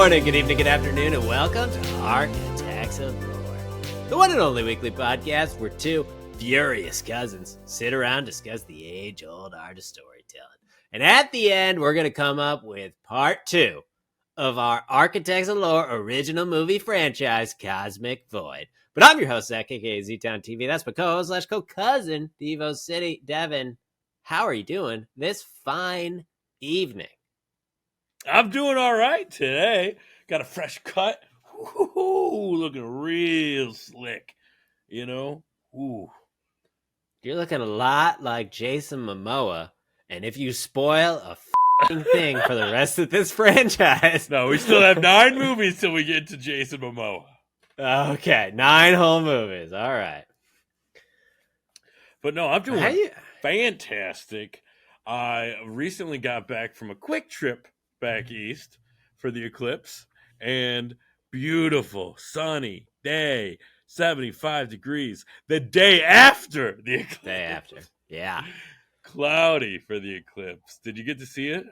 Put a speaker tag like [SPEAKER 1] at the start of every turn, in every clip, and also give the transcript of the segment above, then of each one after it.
[SPEAKER 1] morning, good evening, good afternoon, and welcome to Architects of Lore, the one and only weekly podcast where two furious cousins sit around and discuss the age-old art of storytelling. And at the end, we're going to come up with part 2 of our Architects of Lore original movie franchise, Cosmic Void. But I'm your host, Zach, aka Z-Town TV. That's my co-host / co-cousin, Devo City, Devin. How are you doing this fine evening?
[SPEAKER 2] I'm doing all right today. Got a fresh cut. Ooh, looking real slick. You know? Ooh.
[SPEAKER 1] You're looking a lot like Jason Momoa. And if you spoil a thing for the rest of this franchise...
[SPEAKER 2] No, we still have 9 movies till we get to Jason Momoa.
[SPEAKER 1] Okay, 9 whole movies. All right.
[SPEAKER 2] But no, I'm doing fantastic. I recently got back from a quick trip back east for the eclipse, and beautiful sunny day, 75 degrees. The day after the eclipse.
[SPEAKER 1] Day after, yeah.
[SPEAKER 2] Cloudy for the eclipse. Did you get to see it?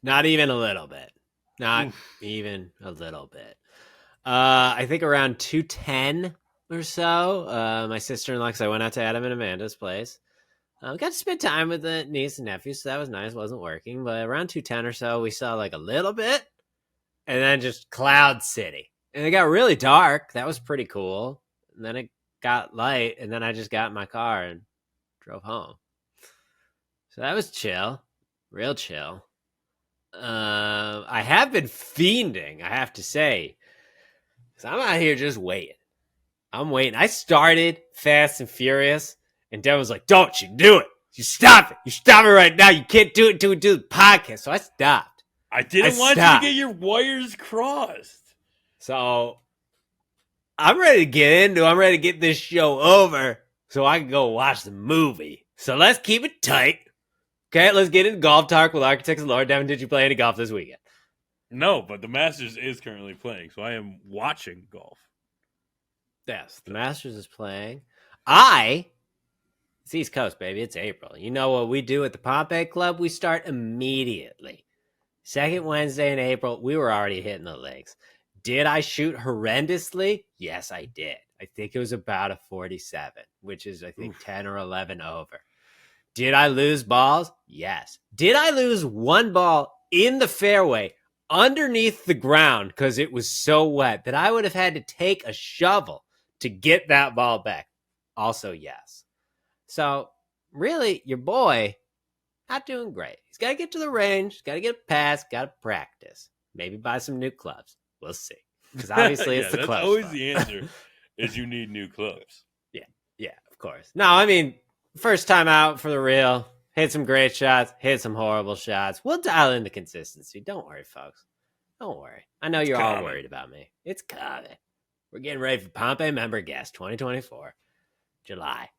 [SPEAKER 1] Not even a little bit. Not even a little bit. I think around 2:10 or so, my sister-in-law, because I went out to Adam and Amanda's place. Got to spend time with the niece and nephew, so that was nice. Wasn't working, but around 2:10 or so, we saw like a little bit, and then just Cloud City. And it got really dark. That was pretty cool. And then it got light, and then I just got in my car and drove home. So that was chill. Real chill. I have been fiending, I have to say. So I'm out here just waiting. I'm waiting. I started Fast and Furious, and Devin was like, don't you do it. You stop it. You stop it right now. You can't do it until we do the podcast. So I stopped.
[SPEAKER 2] I didn't want you to get your wires crossed.
[SPEAKER 1] So I'm ready to get into it. I'm ready to get this show over so I can go watch the movie. So let's keep it tight. Okay, let's get into golf talk with Architects of Lore. Devin, did you play any golf this weekend?
[SPEAKER 2] No, but the Masters is currently playing, so I am watching golf.
[SPEAKER 1] Yes, the Masters is playing. It's East Coast, baby. It's April. You know what we do at the Pompeii Club? We start immediately. Second Wednesday in April, we were already hitting the links. Did I shoot horrendously? Yes, I did. I think it was about a 47, which is, I think, 10 or 11 over. Did I lose balls? Yes. Did I lose one ball in the fairway underneath the ground because it was so wet that I would have had to take a shovel to get that ball back? Also, yes. So, really, your boy, not doing great. He's got to get to the range, he's got to get a pass, got to practice. Maybe buy some new clubs. We'll see. Because obviously it's the clubs.
[SPEAKER 2] That's always the answer, is you need new clubs.
[SPEAKER 1] Yeah, of course. No, I mean, first time out for the real. Hit some great shots, hit some horrible shots. We'll dial in the consistency. Don't worry, folks. Don't worry. I know you're all worried about me. It's coming. We're getting ready for Pompeii Member Guest 2024, July.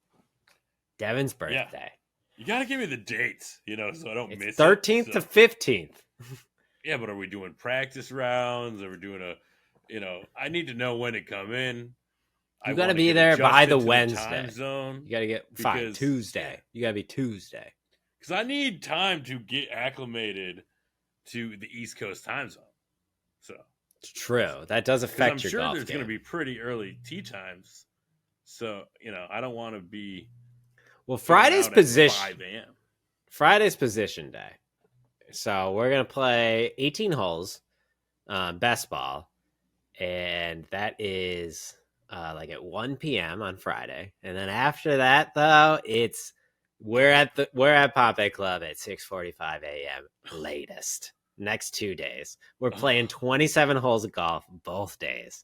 [SPEAKER 1] Devin's birthday.
[SPEAKER 2] Yeah. You got to give me the dates, so I don't miss
[SPEAKER 1] 13th
[SPEAKER 2] it.
[SPEAKER 1] 13th to 15th.
[SPEAKER 2] Yeah, but are we doing practice rounds? Are we doing I need to know when to come in.
[SPEAKER 1] You got to be there by the Wednesday.
[SPEAKER 2] Time zone
[SPEAKER 1] You got to get Tuesday. You got to be Tuesday.
[SPEAKER 2] Because I need time to get acclimated to the East Coast time zone. So
[SPEAKER 1] it's true. That does affect your golf game. I'm sure
[SPEAKER 2] there's going to be pretty early tee times. So, I don't want to be...
[SPEAKER 1] Well, Friday's position.
[SPEAKER 2] 5 a.m.
[SPEAKER 1] Friday's position day. So we're going to play 18 holes, best ball. And that is like at 1 p.m. on Friday. And then after that, though, we're at Pompeii Club at 6:45 a.m. latest. Next 2 days. We're playing 27 holes of golf both days.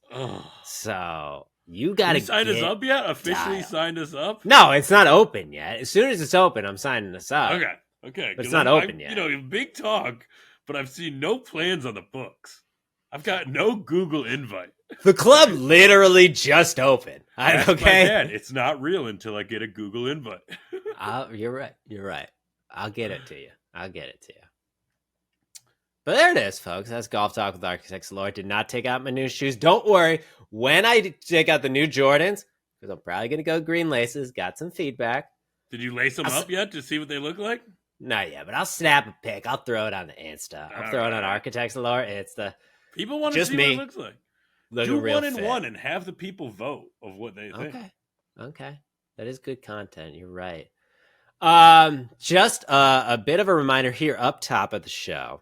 [SPEAKER 1] So you got to
[SPEAKER 2] sign us up yet? Officially signed us up?
[SPEAKER 1] No, it's not open yet. As soon as it's open, I'm signing us up.
[SPEAKER 2] Okay.
[SPEAKER 1] But it's not open yet.
[SPEAKER 2] Big talk, but I've seen no plans on the books. I've got no Google invite.
[SPEAKER 1] The club literally just opened.
[SPEAKER 2] Ask my dad. It's not real until I get a Google invite.
[SPEAKER 1] You're right. I'll get it to you. But there it is, folks. That's Golf Talk with Architects of Lore. Did not take out my new shoes. Don't worry. When I take out the new Jordans, because I'm probably going to go green laces, got some feedback.
[SPEAKER 2] Did you lace them up yet to see what they look like?
[SPEAKER 1] Not yet, but I'll snap a pic. I'll throw it on the Insta. I'll throw it on Architects of Lore. It's the
[SPEAKER 2] People want to see what it looks like.
[SPEAKER 1] Do
[SPEAKER 2] 1 and 1 and have the people vote of what they think.
[SPEAKER 1] Okay. That is good content. You're right. Just a bit of a reminder here up top of the show.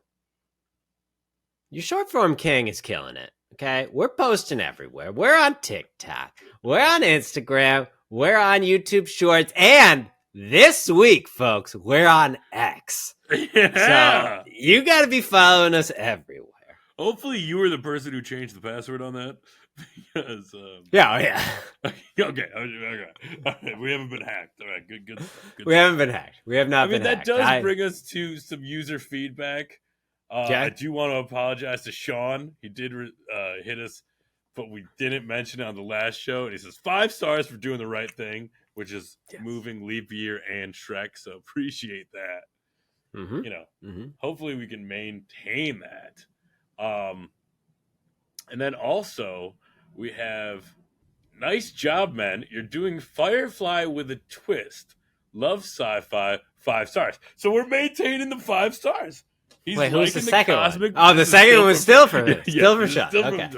[SPEAKER 1] Your short form king is killing it. Okay. We're posting everywhere. We're on TikTok. We're on Instagram. We're on YouTube Shorts. And this week, folks, we're on X.
[SPEAKER 2] Yeah.
[SPEAKER 1] So you got to be following us everywhere.
[SPEAKER 2] Hopefully you were the person who changed the password on that. Because,
[SPEAKER 1] yeah.
[SPEAKER 2] Okay. We haven't been hacked. All right, good stuff.
[SPEAKER 1] We haven't been hacked. We have not been hacked.
[SPEAKER 2] That does bring us to some user feedback. I do want to apologize to Sean. He did hit us, but we didn't mention it on the last show. And he says 5 stars for doing the right thing, which is moving Leap Year and Shrek. So appreciate that.
[SPEAKER 1] Mm-hmm.
[SPEAKER 2] Hopefully we can maintain that. And then also we have nice job, men. You're doing Firefly with a twist. Love sci-fi, 5 stars. So we're maintaining the 5 stars.
[SPEAKER 1] Wait, who's the second one? Oh, the second one was still for Sean. Okay.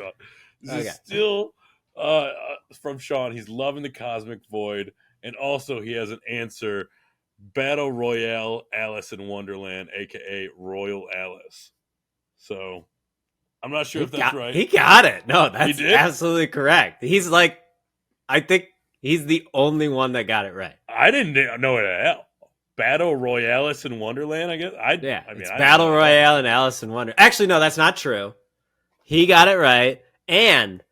[SPEAKER 2] This is still from Sean. He's loving the Cosmic Void. And also he has an answer. Battle Royale Alice in Wonderland, a.k.a. Royal Alice. So I'm not sure if that's right.
[SPEAKER 1] He got it. No, that's absolutely correct. He's like, I think he's the only one that got it right.
[SPEAKER 2] I didn't know it at all. Battle Royale Alice in Wonderland, I guess.
[SPEAKER 1] It's Battle Royale and Alice in Wonderland. Actually, no, that's not true. He got it right. And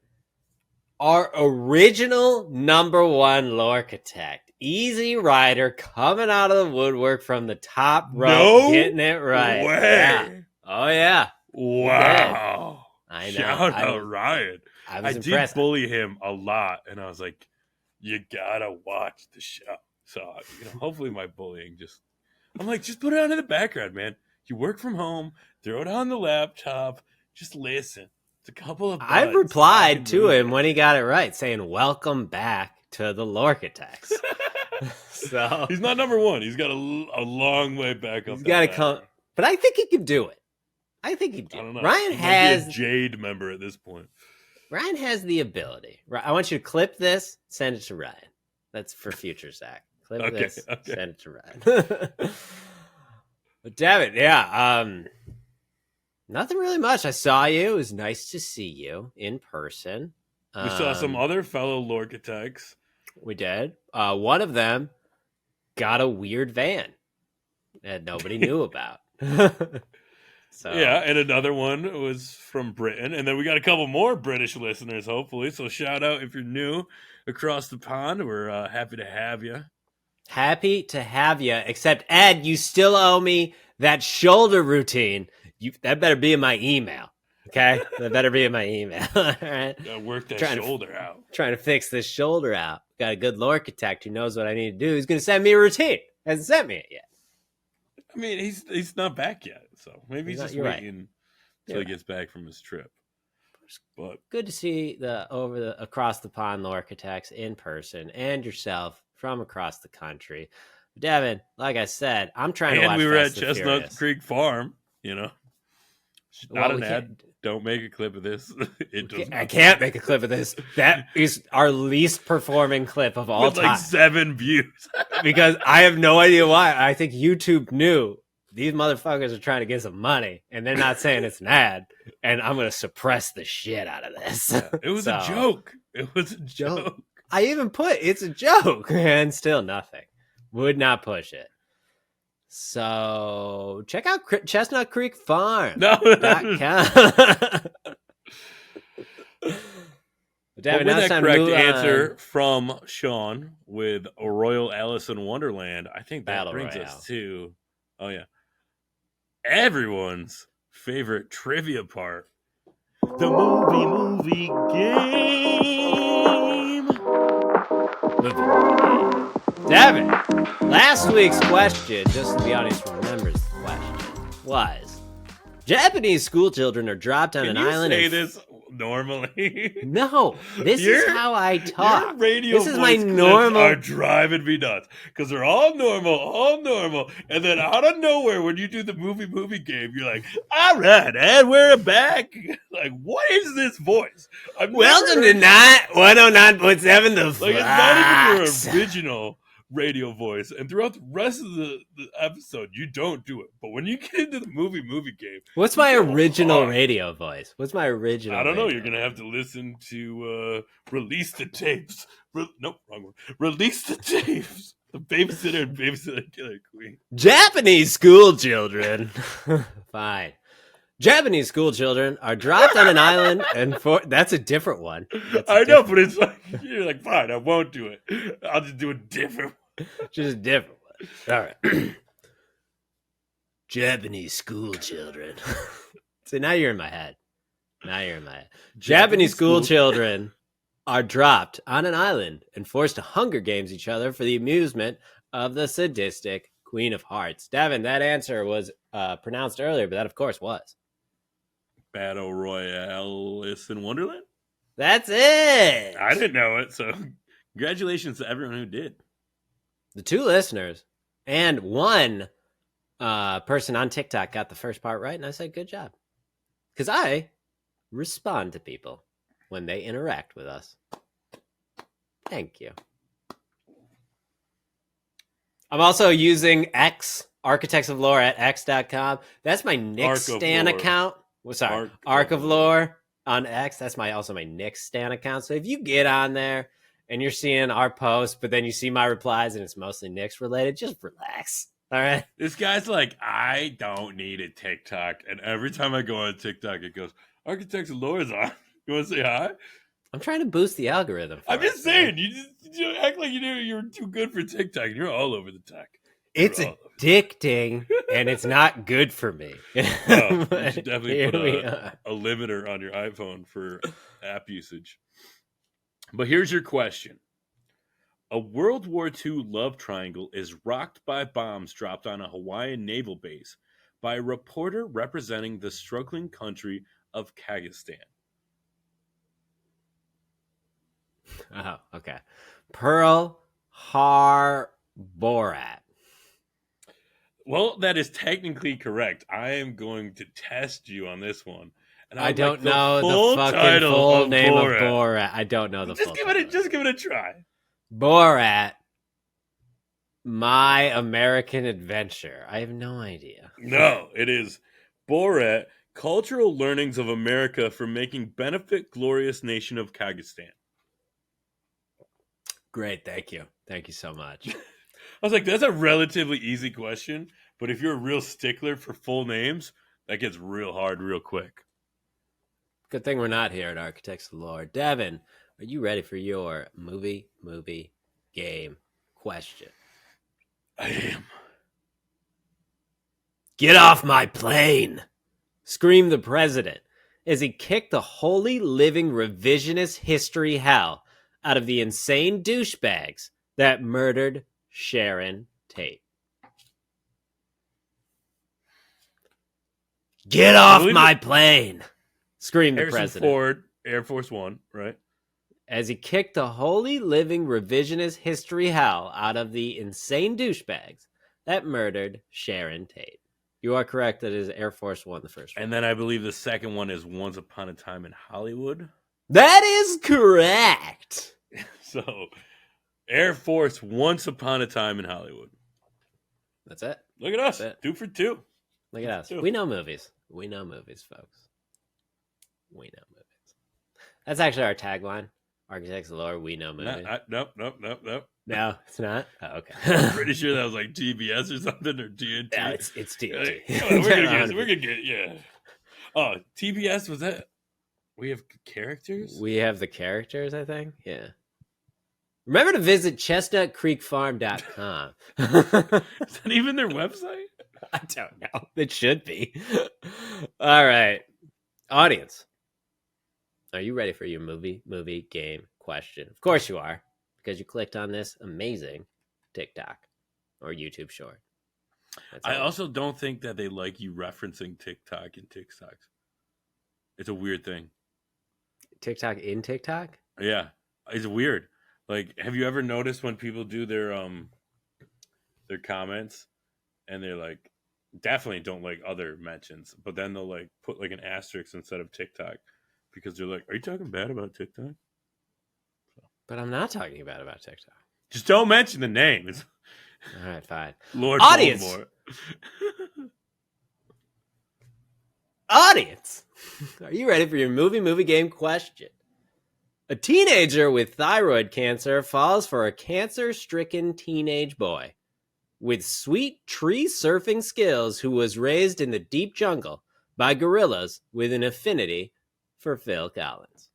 [SPEAKER 1] our original number 1 Lore-chitect, Easy Rider, coming out of the woodwork from the top row, getting it right.
[SPEAKER 2] Way.
[SPEAKER 1] Yeah. Oh, yeah.
[SPEAKER 2] Wow.
[SPEAKER 1] I know.
[SPEAKER 2] Shout out Ryan.
[SPEAKER 1] I
[SPEAKER 2] did bully him a lot, and I was like, you gotta watch the show. So, hopefully my bullying I'm like, just put it on in the background, man. You work from home, throw it on the laptop, just listen. It's a couple of buds.
[SPEAKER 1] I replied to him when he got it right, saying, welcome back to the Lore-chitects. So
[SPEAKER 2] he's not number 1. He's got a long way back up.
[SPEAKER 1] He's got to come. But I think he can do it. I think he can.
[SPEAKER 2] I don't know.
[SPEAKER 1] Ryan
[SPEAKER 2] he
[SPEAKER 1] has
[SPEAKER 2] might be a Jade member at this point.
[SPEAKER 1] Ryan has the ability. I want you to clip this, send it to Ryan. That's for future Zach. Clip this, send it to Ryan. But Devin, nothing really much. I saw you. It was nice to see you in person.
[SPEAKER 2] We saw some other fellow Lore-chitects.
[SPEAKER 1] We did. One of them got a weird van that nobody knew about. So.
[SPEAKER 2] Yeah, and another one was from Britain. And then we got a couple more British listeners, hopefully. So shout out if you're new across the pond. We're happy to have you.
[SPEAKER 1] Happy to have you. Except, Ed, you still owe me that shoulder routine. That better be in my email. Okay? That better be in my email. All right?
[SPEAKER 2] Gotta work that shoulder out.
[SPEAKER 1] Trying to fix this shoulder out. Got a good Lore-chitect who knows what I need to do. He's going to send me a routine. Hasn't sent me it yet.
[SPEAKER 2] I mean, he's not back yet, so maybe he's just waiting until he gets back from his trip. But
[SPEAKER 1] good to see across the pond Lore-chitects in person and yourself from across the country. Devin, like I said, I'm trying to watch.
[SPEAKER 2] And we were
[SPEAKER 1] Fast
[SPEAKER 2] at Chestnut Creek Farm, Not an ad. Don't make a clip of this.
[SPEAKER 1] I can't make a clip of this. That is our least performing clip of all time.
[SPEAKER 2] Like 7 views.
[SPEAKER 1] Because I have no idea why. I think YouTube knew these motherfuckers are trying to get some money, and they're not saying it's an ad, and I'm going to suppress the shit out of this.
[SPEAKER 2] Yeah, it was a joke. It was a joke.
[SPEAKER 1] I even put, it's a joke, and still nothing. Would not push it. So check out Chestnut Creek Farm.
[SPEAKER 2] No.
[SPEAKER 1] With that
[SPEAKER 2] correct answer from Sean with a Royal Alice in Wonderland, I think that brings us to everyone's favorite trivia part. The movie game.
[SPEAKER 1] Devin, last week's question, just so the audience remembers the question, was Japanese school children are dropped on an island.
[SPEAKER 2] Can you say this normally.
[SPEAKER 1] No, this is how I talk.
[SPEAKER 2] Your radio
[SPEAKER 1] this is my
[SPEAKER 2] voice
[SPEAKER 1] normal.
[SPEAKER 2] Are driving me nuts because they're all normal, and then out of nowhere, when you do the movie game, you're like, "All right, and we're back." Like, what is this voice?
[SPEAKER 1] Welcome to 109.7 The Fox.
[SPEAKER 2] Like, it's not even your original radio voice, and throughout the rest of the episode you don't do it, but when you get into the movie game,
[SPEAKER 1] what's my original radio voice? What's my original?
[SPEAKER 2] I don't know. You're gonna have to listen to Release the Tapes. Nope, wrong one. Release the Tapes. The Babysitter and Babysitter Killer Queen.
[SPEAKER 1] Japanese school children. Fine. Japanese school children are dropped on an island, and that's a different one.
[SPEAKER 2] I know, but it's like you're like, fine, I won't do it. I'll just do a different one.
[SPEAKER 1] Just a different one. All right. Japanese school children. See, now you're in my head. Japanese school children are dropped on an island and forced to Hunger Games each other for the amusement of the sadistic Queen of Hearts. Devin, that answer was pronounced earlier, but that, of course, was
[SPEAKER 2] Battle Royale in Wonderland?
[SPEAKER 1] That's it.
[SPEAKER 2] I didn't know it, so congratulations to everyone who did.
[SPEAKER 1] The 2 listeners and 1 person on TikTok got the first part right, and I said, good job. Because I respond to people when they interact with us. Thank you. I'm also using X, Architects of Lore at x.com. That's my Nick Stan account. Well, sorry, Arc of Lore on X. That's also my Nick Stan account. So if you get on there and you're seeing our posts, but then you see my replies and it's mostly Nick's related, just relax. All right.
[SPEAKER 2] This guy's like, I don't need a TikTok. And every time I go on TikTok, it goes, Architects of Lore is on. You want to say hi?
[SPEAKER 1] I'm trying to boost the algorithm.
[SPEAKER 2] I'm just saying, you act like you're too good for TikTok. And you're all over the tech.
[SPEAKER 1] It's addicting, and it's not good for me.
[SPEAKER 2] You should definitely put a limiter on your iPhone for app usage. But here's your question. A World War II love triangle is rocked by bombs dropped on a Hawaiian naval base by a reporter representing the struggling country of Kyrgyzstan.
[SPEAKER 1] Oh, okay. Pearl Harbor.
[SPEAKER 2] Well, that is technically correct. I am going to test you on this one. And
[SPEAKER 1] I don't know the fucking full name of Borat. I don't know the full title.
[SPEAKER 2] Just give it a try.
[SPEAKER 1] Borat, My American Adventure. I have no idea.
[SPEAKER 2] No, it is Borat, Cultural Learnings of America for Making Benefit Glorious Nation of Kyrgyzstan.
[SPEAKER 1] Great, thank you. Thank you so much.
[SPEAKER 2] I was like, that's a relatively easy question, but if you're a real stickler for full names, that gets real hard real quick.
[SPEAKER 1] Good thing we're not here at Architects of Lore. Devin, are you ready for your movie game question?
[SPEAKER 2] I am.
[SPEAKER 1] Get off my plane! Screamed the president as he kicked the holy living revisionist history hell out of the insane douchebags that murdered Sharon Tate. Get off my plane! Screamed the president.
[SPEAKER 2] Ford, Air Force One, right?
[SPEAKER 1] As he kicked the holy living revisionist history hell out of the insane douchebags that murdered Sharon Tate. You are correct. That is Air Force One, the first one.
[SPEAKER 2] And then I believe the second one is Once Upon a Time in Hollywood.
[SPEAKER 1] That is correct.
[SPEAKER 2] So, Air Force Once Upon a Time in Hollywood.
[SPEAKER 1] That's it.
[SPEAKER 2] Look at us. 2 for 2.
[SPEAKER 1] Look at us. We know movies. We know movies, folks. We know movies. That's actually our tagline. Architects of Lore, we know movies.
[SPEAKER 2] Nope.
[SPEAKER 1] No, it's not? Oh, okay.
[SPEAKER 2] I'm pretty sure that was like TBS or something, or TNT.
[SPEAKER 1] No, it's TNT.
[SPEAKER 2] We're gonna get, yeah. Oh, TBS, was that? We have characters?
[SPEAKER 1] We have the characters, I think. Yeah. Remember to visit chestnutcreekfarm.com.
[SPEAKER 2] Is that even their website?
[SPEAKER 1] I don't know. It should be. All right. Audience, are you ready for your movie game question? Of course you are, because you clicked on this amazing TikTok or YouTube short.
[SPEAKER 2] I also don't think that they like you referencing TikTok and TikToks. It's a weird thing.
[SPEAKER 1] TikTok in TikTok?
[SPEAKER 2] Yeah, it's weird. Like, have you ever noticed when people do their comments and they're like, definitely don't like other mentions, but then they'll like put like an asterisk instead of TikTok because they're like, "Are you talking bad about TikTok?"
[SPEAKER 1] But I'm not talking about TikTok.
[SPEAKER 2] Just don't mention the name. It's
[SPEAKER 1] all right, fine.
[SPEAKER 2] Lord
[SPEAKER 1] Audience.
[SPEAKER 2] Voldemort.
[SPEAKER 1] Audience, are you ready for your movie game question? A teenager with thyroid cancer falls for a cancer-stricken teenage boy with sweet tree surfing skills who was raised in the deep jungle by gorillas with an affinity for Phil Collins.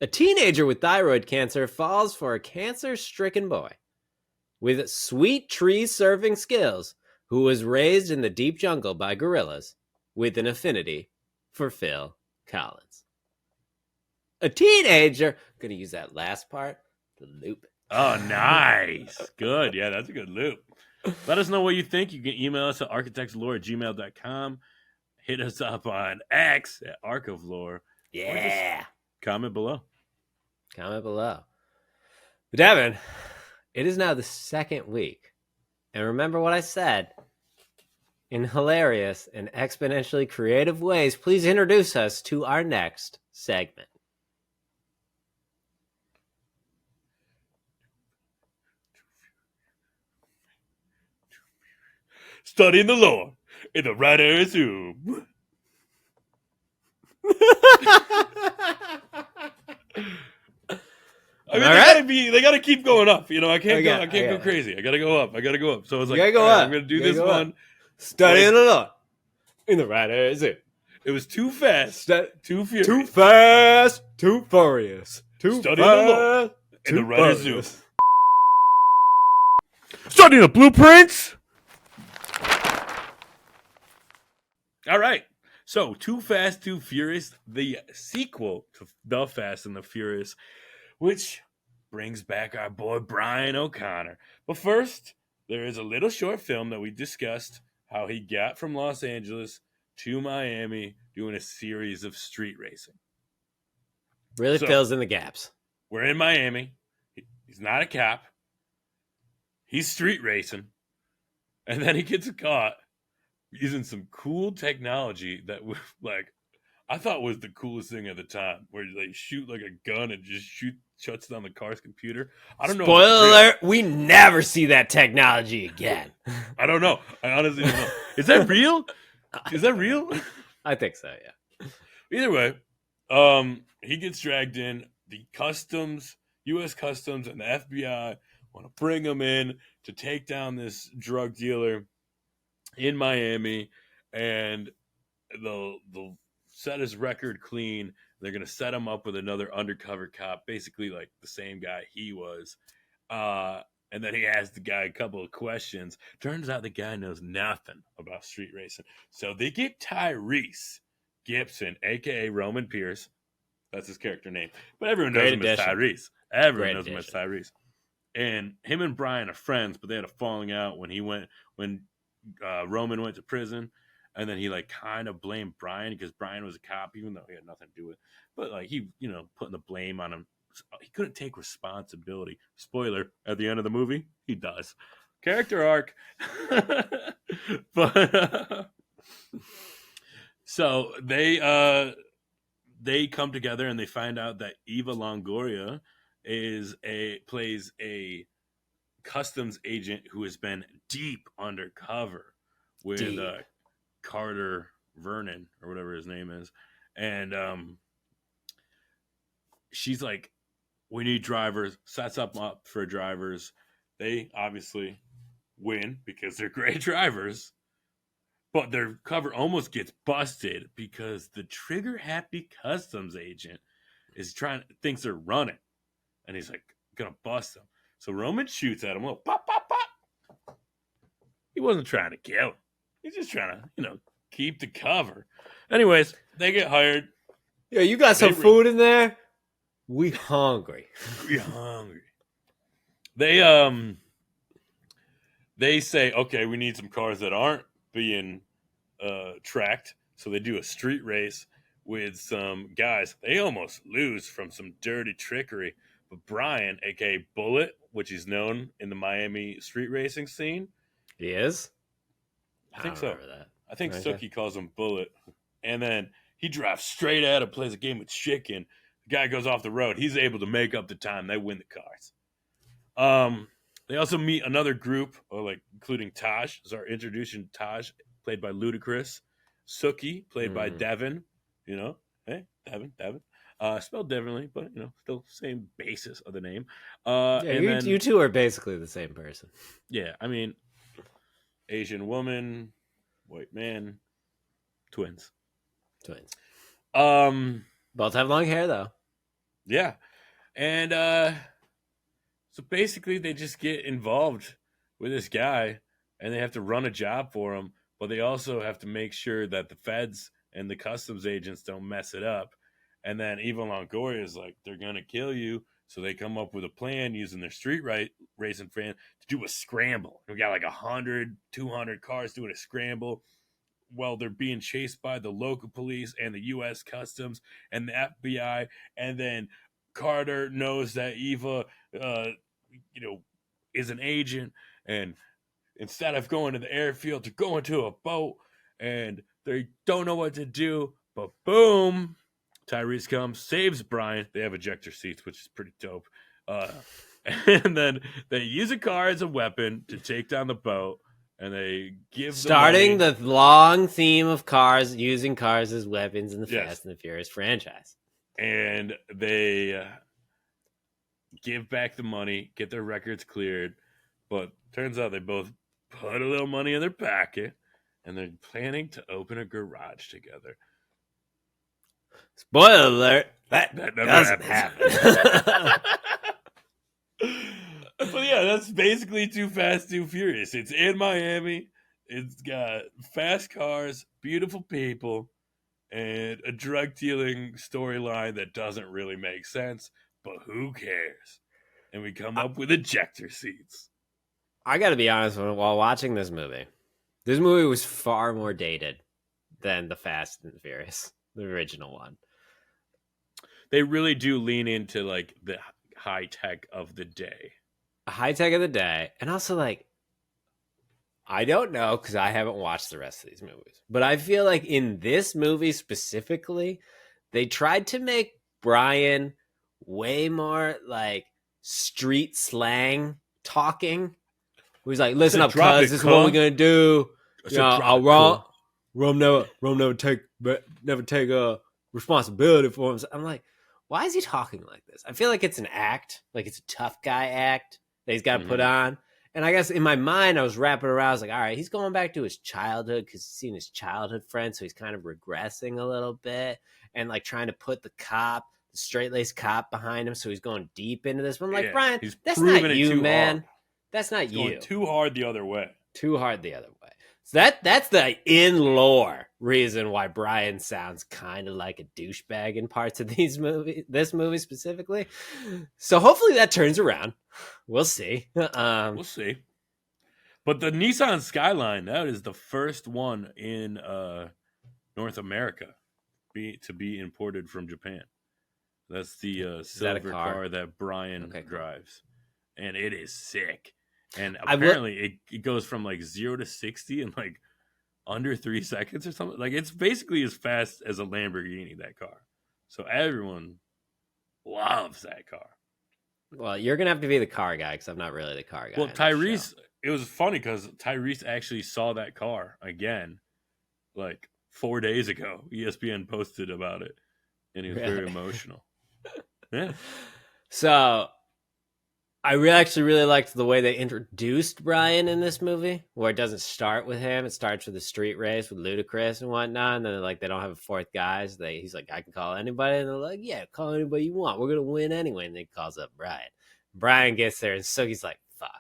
[SPEAKER 1] A teenager with thyroid cancer falls for a cancer-stricken boy with sweet tree surfing skills who was raised in the deep jungle by gorillas with an affinity for Phil Collins. A teenager, I'm going to use that last part to loop it.
[SPEAKER 2] Oh, nice. Good. Yeah, that's a good loop. Let us know what you think. You can email us at architectslore@gmail.com. Hit us up on X at Arc of Lore.
[SPEAKER 1] Yeah.
[SPEAKER 2] Comment below.
[SPEAKER 1] Comment below. But Devin, it is now the second week. And remember what I said. In hilarious and exponentially creative ways, please introduce us to our next segment.
[SPEAKER 2] Studying the lore in the writer's room. I mean, they gotta keep going up. You know, I can't go crazy. I gotta go up. So I was like, I'm gonna do this one.
[SPEAKER 1] Studying the lore in the writer's room.
[SPEAKER 2] It was too fast, too furious.
[SPEAKER 1] Too fast, too furious. Too
[SPEAKER 2] studying the lore in the writer's room. Studying the blueprints. All right. So, Too Fast, Too Furious, the sequel to The Fast and the Furious, which brings back our boy Brian O'Connor. But first, there is a little short film that we discussed how he got from Los Angeles to Miami doing a series of street racing.
[SPEAKER 1] Really fills in the gaps.
[SPEAKER 2] We're in Miami. He's not a cop. He's street racing. And then he gets caught using some cool technology that was like, I thought was the coolest thing at the time, where they shoot like a gun and just shuts down the car's computer. I don't know.
[SPEAKER 1] Spoiler alert, we never see that technology again.
[SPEAKER 2] I don't know. I honestly don't know. Is that real? Is that real?
[SPEAKER 1] I think so, yeah.
[SPEAKER 2] Either way, he gets dragged in. The customs, U.S. Customs and the FBI want to bring him in to take down this drug dealer in Miami, and they'll set his record clean. They're going to set him up with another undercover cop, basically like the same guy he was. And then he asked the guy a couple of questions. Turns out the guy knows nothing about street racing. So they get Tyrese Gibson, a.k.a. Roman Pierce. That's his character name. But everyone knows him as Tyrese. Everyone knows him as Tyrese. And him and Brian are friends, but they had a falling out when Roman went to prison. And then he like kind of blamed Brian because Brian was a cop, even though he had nothing to do with it. But like he, putting the blame on him. He couldn't take responsibility. Spoiler, at the end of the movie, he does. Character arc. But so they come together and they find out that Eva Longoria plays a customs agent who has been deep undercover with Carter Vernon or whatever his name is. And she's like, we need drivers, sets up for drivers. They obviously win because they're great drivers, but their cover almost gets busted because the trigger happy customs agent thinks they're running, and he's like gonna bust them. So Roman shoots at him, little pop, pop, pop. He wasn't trying to kill him. He's just trying to, keep the cover. Anyways, they get hired.
[SPEAKER 1] Yeah, you got some food in there? We hungry.
[SPEAKER 2] We hungry. They say, okay, we need some cars that aren't being tracked. So they do a street race with some guys. They almost lose from some dirty trickery. But Brian, aka Bullet, which is known in the Miami street racing scene.
[SPEAKER 1] He is?
[SPEAKER 2] I think so.
[SPEAKER 1] That.
[SPEAKER 2] I think Sookie calls him Bullet. And then he drives straight at him, plays a game of chicken. The guy goes off the road. He's able to make up the time. They win the cars. They also meet another group, including Taj. This is our introduction. Taj, played by Ludacris. Sookie, played by Devin. Devin. Spelled differently, but still same basis of the name.
[SPEAKER 1] You two are basically the same person.
[SPEAKER 2] Yeah, I mean, Asian woman, white man, twins.
[SPEAKER 1] Both have long hair though.
[SPEAKER 2] Yeah, and so basically they just get involved with this guy, and they have to run a job for him, but they also have to make sure that the feds and the customs agents don't mess it up. And then Eva Longoria is like, they're going to kill you. So they come up with a plan using their street racing fan to do a scramble. We got 100, 200 cars doing a scramble. Well, they're being chased by the local police and the U.S. Customs and the FBI. And then Carter knows that Eva, is an agent. And instead of going to the airfield, they're going to a boat. And they don't know what to do. But boom, Tyrese comes, saves Brian. They have ejector seats, which is pretty dope. And then they use a car as a weapon to take down the boat. And they give
[SPEAKER 1] starting the long theme of cars, using cars as weapons in the Fast and the Furious franchise.
[SPEAKER 2] And they give back the money, get their records cleared. But turns out they both put a little money in their pocket. And they're planning to open a garage together.
[SPEAKER 1] Spoiler alert, that doesn't happen.
[SPEAKER 2] But yeah, that's basically Too Fast, Too Furious. It's in Miami. It's got fast cars, beautiful people, and a drug dealing storyline that doesn't really make sense, but who cares? And we come up with ejector seats.
[SPEAKER 1] I gotta be honest, while watching this movie was far more dated than the Fast and Furious, the original one.
[SPEAKER 2] They really do lean into the high tech of the day.
[SPEAKER 1] High tech of the day. And also I don't know because I haven't watched the rest of these movies, but I feel like in this movie specifically, they tried to make Brian way more street slang talking. He was like, listen up, cuz, this is what we're going to do. Rum never take responsibility for him. I'm like, why is he talking like this? I feel like it's an act, it's a tough guy act that he's got to put on. And I guess in my mind, I was wrapping around. I was like, all right, he's going back to his childhood because he's seen his childhood friend. So he's kind of regressing a little bit and trying to put the straight-laced cop behind him. So he's going deep into this. But I'm like, Brian, that's not you, man. Hard. That's not you.
[SPEAKER 2] Going too hard the other way.
[SPEAKER 1] Too hard the other way. So that's the in-lore reason why Brian sounds kind of like a douchebag in parts of this movie specifically. So hopefully that turns around. We'll see.
[SPEAKER 2] We'll see. But the Nissan Skyline, that is the first one in North America to be imported from Japan. That's the silver car that Brian drives. And it is sick. And apparently it goes from 0 to 60 in under 3 seconds or something. It's basically as fast as a Lamborghini, that car. So everyone loves that car.
[SPEAKER 1] Well, you're going to have to be the car guy because I'm not really the car guy.
[SPEAKER 2] Well, Tyrese, it was funny because Tyrese actually saw that car again 4 days ago. ESPN posted about it, and he was very emotional. Yeah.
[SPEAKER 1] So I actually really liked the way they introduced Brian in this movie, where it doesn't start with him. It starts with a street race with Ludacris and whatnot. And then they don't have a fourth guy. So he's like, I can call anybody. And they're like, yeah, call anybody you want. We're going to win anyway. And then he calls up Brian. Brian gets there and Sookie's like, fuck.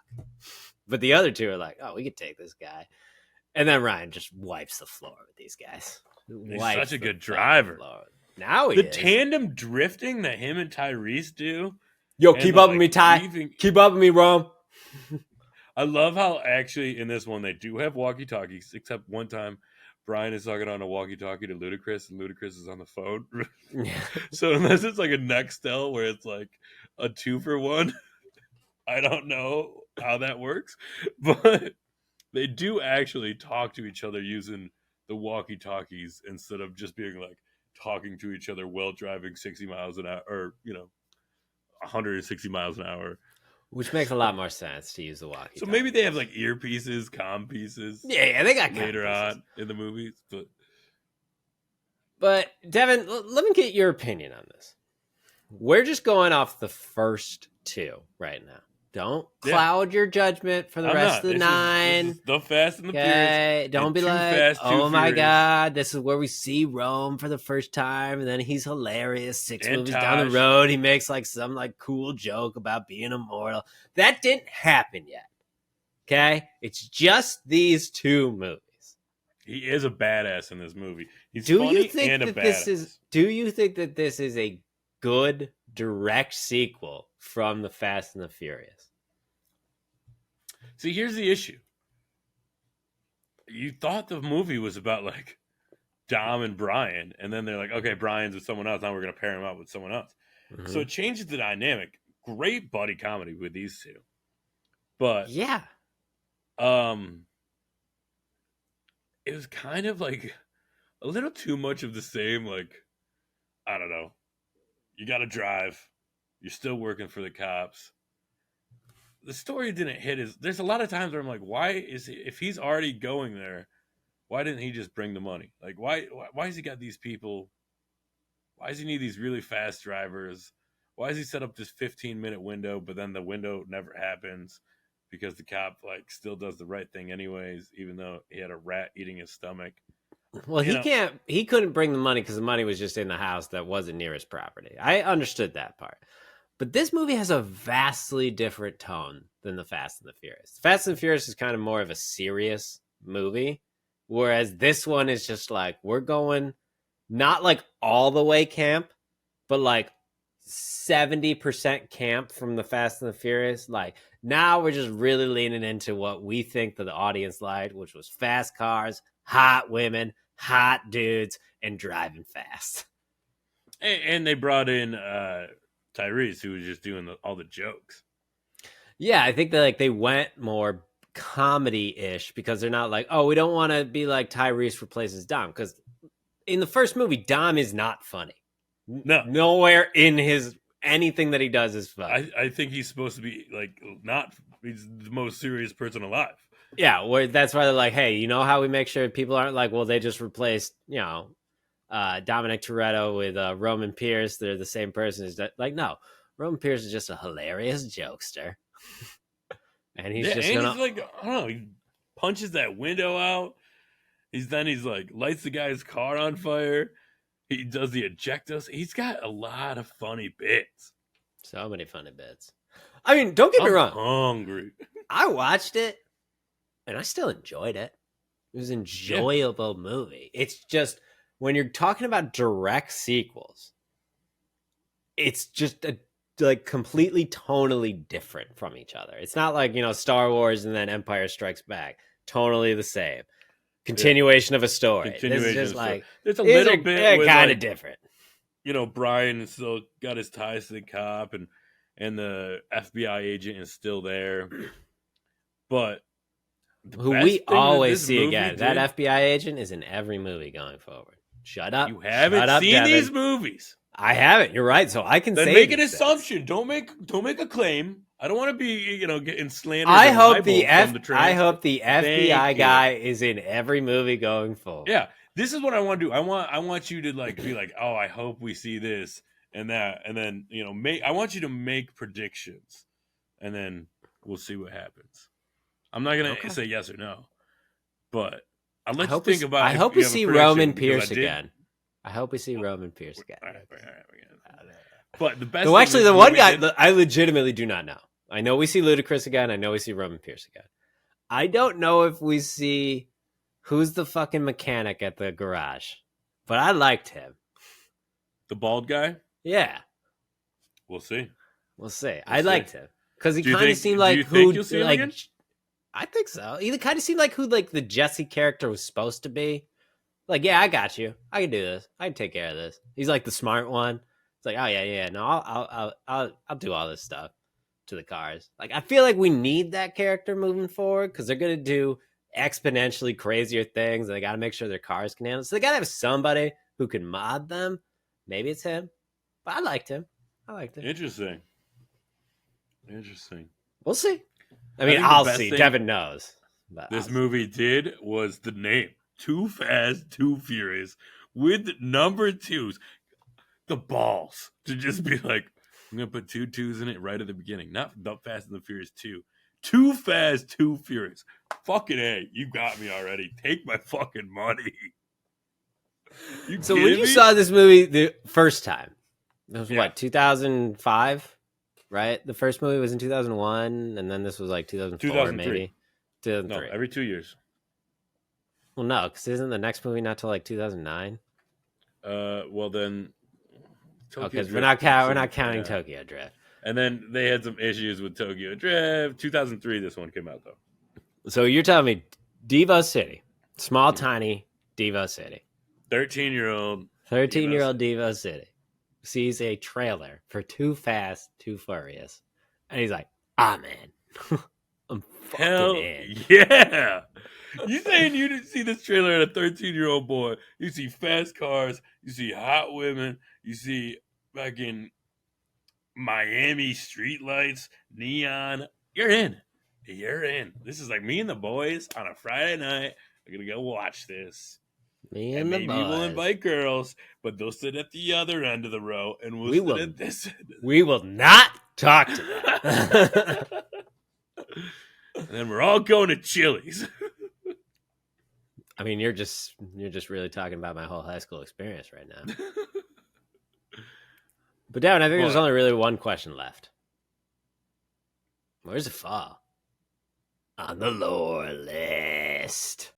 [SPEAKER 1] But the other two are like, oh, we could take this guy. And then Ryan just wipes the floor with these guys.
[SPEAKER 2] He's such a good driver.
[SPEAKER 1] Now he is.
[SPEAKER 2] The tandem drifting that him and Tyrese do.
[SPEAKER 1] Yo, keep up with me, Ty. Keep up with me, Rom.
[SPEAKER 2] I love how actually in this one they do have walkie-talkies, except one time Brian is talking on a walkie-talkie to Ludacris, and Ludacris is on the phone. So unless it's like a Nextel where it's like a 2-for-1, I don't know how that works. But they do actually talk to each other using the walkie-talkies instead of just being like talking to each other while driving 60 miles an hour, or 160 miles an hour.
[SPEAKER 1] Which makes a lot more sense to use the walkie.
[SPEAKER 2] So maybe they have like earpieces, comm pieces.
[SPEAKER 1] Yeah, they got
[SPEAKER 2] later on in the movies.
[SPEAKER 1] But Devin, let me get your opinion on this. We're just going off the first 2 right now. Don't cloud your judgment for the rest of the 9.
[SPEAKER 2] This is the Fast and the Furious.
[SPEAKER 1] Don't be like,
[SPEAKER 2] fast,
[SPEAKER 1] oh my
[SPEAKER 2] furious.
[SPEAKER 1] God, this is where we see Rome for the first time, and then he's hilarious. 6
[SPEAKER 2] And
[SPEAKER 1] movies
[SPEAKER 2] Taj.
[SPEAKER 1] down the road, he makes like some like cool joke about being immortal. That didn't happen yet. Okay? It's just these 2 movies.
[SPEAKER 2] He is a badass in this movie. He's
[SPEAKER 1] Do
[SPEAKER 2] funny
[SPEAKER 1] you think
[SPEAKER 2] and a
[SPEAKER 1] that
[SPEAKER 2] badass.
[SPEAKER 1] do you think that this is a good direct sequel from the Fast and the Furious?
[SPEAKER 2] See, here's the issue. You thought the movie was about like Dom and Brian, and then they're like, okay, Brian's with someone else. Now we're going to pair him up with someone else. Mm-hmm. So it changes the dynamic. Great buddy comedy with these 2. But
[SPEAKER 1] yeah.
[SPEAKER 2] It was kind of like a little too much of the same. Like, I don't know. You got to drive. You're still working for the cops. The story didn't hit there's a lot of times where I'm like, why is he, if he's already going there, why didn't he just bring the money? Like, why has he got these people? Why does he need these really fast drivers? Why does he set up this 15-minute window, but then the window never happens because the cop like still does the right thing anyways, even though he had a rat eating his stomach?
[SPEAKER 1] Well, he couldn't bring the money because the money was just in the house that wasn't near his property. I understood that part. But this movie has a vastly different tone than the Fast and the Furious. Fast and the Furious is kind of more of a serious movie, whereas this one is just like, we're going not like all the way camp, but like 70% camp from the Fast and the Furious. Like, now we're just really leaning into what we think that the audience liked, which was fast cars, hot women, hot dudes, and driving fast.
[SPEAKER 2] And they brought in Tyrese, who was just doing all the jokes.
[SPEAKER 1] Yeah, I think that they went more comedy-ish because they're not like, oh, we don't want to be like Tyrese replaces Dom, because in the first movie, Dom is not funny.
[SPEAKER 2] No,
[SPEAKER 1] nowhere in anything that he does is funny.
[SPEAKER 2] I think he's supposed to be like he's the most serious person alive.
[SPEAKER 1] Yeah, that's why they're like, hey, you know how we make sure people aren't like, well, they just replaced Dominic Toretto with Roman Pierce. They're the same person. Is that like, no, Roman Pierce is just a hilarious jokester. And he's he's
[SPEAKER 2] like, I don't know, he punches that window out. He's like lights the guy's car on fire. He does the ejectos. He's got a lot of funny bits.
[SPEAKER 1] So many funny bits. I mean, don't get me wrong.
[SPEAKER 2] Hungry.
[SPEAKER 1] I watched it and I still enjoyed it. It was an enjoyable movie. It's just, when you're talking about direct sequels, it's just completely tonally different from each other. It's not like, Star Wars and then Empire Strikes Back. Tonally the same. Continuation of a story. It's just like,
[SPEAKER 2] there's a little bit
[SPEAKER 1] kind of different.
[SPEAKER 2] Brian still got his ties to the cop, and the FBI agent is still there. But
[SPEAKER 1] who we always see again, that FBI agent is in every movie going forward. Shut up.
[SPEAKER 2] You haven't seen these movies.
[SPEAKER 1] I haven't. You're right. So I can say
[SPEAKER 2] make an assumption. Don't make a claim. I don't want to be, getting slandered.
[SPEAKER 1] I hope the FBI guy is in every movie going forward.
[SPEAKER 2] Yeah, this is what I want to do. I want you to be like, oh, I hope we see this and that, and then I want you to make predictions, and then we'll see what happens. I'm not gonna say yes or no, but I'll let you think about.
[SPEAKER 1] I hope we see Roman Pierce again. I hope we see Roman Pierce again.
[SPEAKER 2] All right. But the best.
[SPEAKER 1] So actually, the one guy I legitimately do not know. I know we see Ludacris again. I know we see Roman Pierce again. I don't know if we see who's the fucking mechanic at the garage, but I liked him.
[SPEAKER 2] The bald guy?
[SPEAKER 1] Yeah.
[SPEAKER 2] We'll see.
[SPEAKER 1] I liked him because he kind of seemed like who.
[SPEAKER 2] You'll see him again?
[SPEAKER 1] I think so. He kind of seemed like who the Jesse character was supposed to be. Like, yeah, I got you. I can do this. I can take care of this. He's like the smart one. It's like, oh yeah. No, I'll do all this stuff to the cars. Like, I feel like we need that character moving forward because they're gonna do exponentially crazier things, and they got to make sure their cars can handle it. So they got to have somebody who can mod them. Maybe it's him, but I liked him.
[SPEAKER 2] Interesting.
[SPEAKER 1] We'll see. I mean, I'll see. Devin knows.
[SPEAKER 2] But this movie did was the name Too Fast, Too Furious with number 2s. The balls to just be like, I'm going to put 2 2s in it right at the beginning. Not the Fast and the Furious 2. Too Fast, Too Furious. Fucking A, you got me already. Take my fucking money.
[SPEAKER 1] So when you saw this movie the first time, it was what, 2005? Right? The first movie was in 2001, and then this was like 2004, maybe. 2003.
[SPEAKER 2] No, every 2 years.
[SPEAKER 1] Well, no, because isn't the next movie not till like 2009?
[SPEAKER 2] Well then,
[SPEAKER 1] okay, we're not counting Tokyo Drift.
[SPEAKER 2] And then they had some issues with Tokyo Drift. 2003, this one came out though.
[SPEAKER 1] So you're telling me Devo City, small tiny Devo City,
[SPEAKER 2] 13-year-old
[SPEAKER 1] Devo City sees a trailer for Too Fast, Too Furious, and he's like, "Ah, man, I'm fucking in."
[SPEAKER 2] Yeah. You saying you didn't see this trailer at a 13-year-old boy? You see fast cars, you see hot women, you see fucking Miami streetlights, neon. You're in. This is like me and the boys on a Friday night. We're gonna go watch this.
[SPEAKER 1] Me and the boys. Maybe
[SPEAKER 2] we'll invite girls, but they'll sit at the other end of the row, and we'll sit at this end.
[SPEAKER 1] We will not talk to them.
[SPEAKER 2] And then we're all going to Chili's.
[SPEAKER 1] I mean, you're just really talking about my whole high school experience right now. But Devin, I think there's only really one question left. Where's it fall? On the lore list.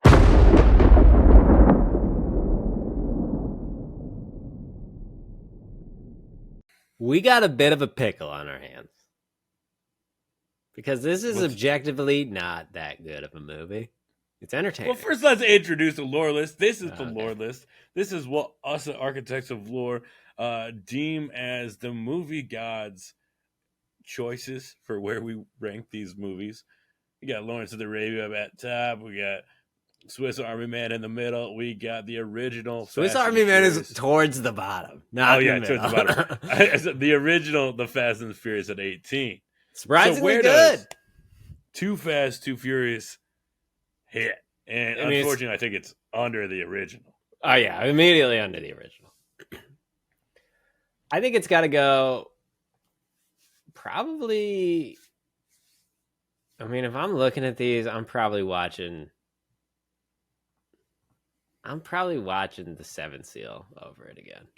[SPEAKER 1] We got a bit of a pickle on our hands. Because this is objectively not that good of a movie. It's entertaining.
[SPEAKER 2] Well, first let's introduce the lore list. This is the lore list. This is what us architects of lore deem as the movie gods' choices for where we rank these movies. We got Lawrence of Arabia at top. We got Swiss Army Man in the middle. We got the original.
[SPEAKER 1] Swiss Army Man is towards the bottom. Towards
[SPEAKER 2] the bottom. The original, the Fast and the Furious at 18.
[SPEAKER 1] Surprisingly good.
[SPEAKER 2] Too Fast, Too Furious hit. And unfortunately, I think it's under the original.
[SPEAKER 1] Oh, yeah. Immediately under the original. I think it's got to go probably... I mean, if I'm looking at these, I'm probably watching The Seventh Seal over it again.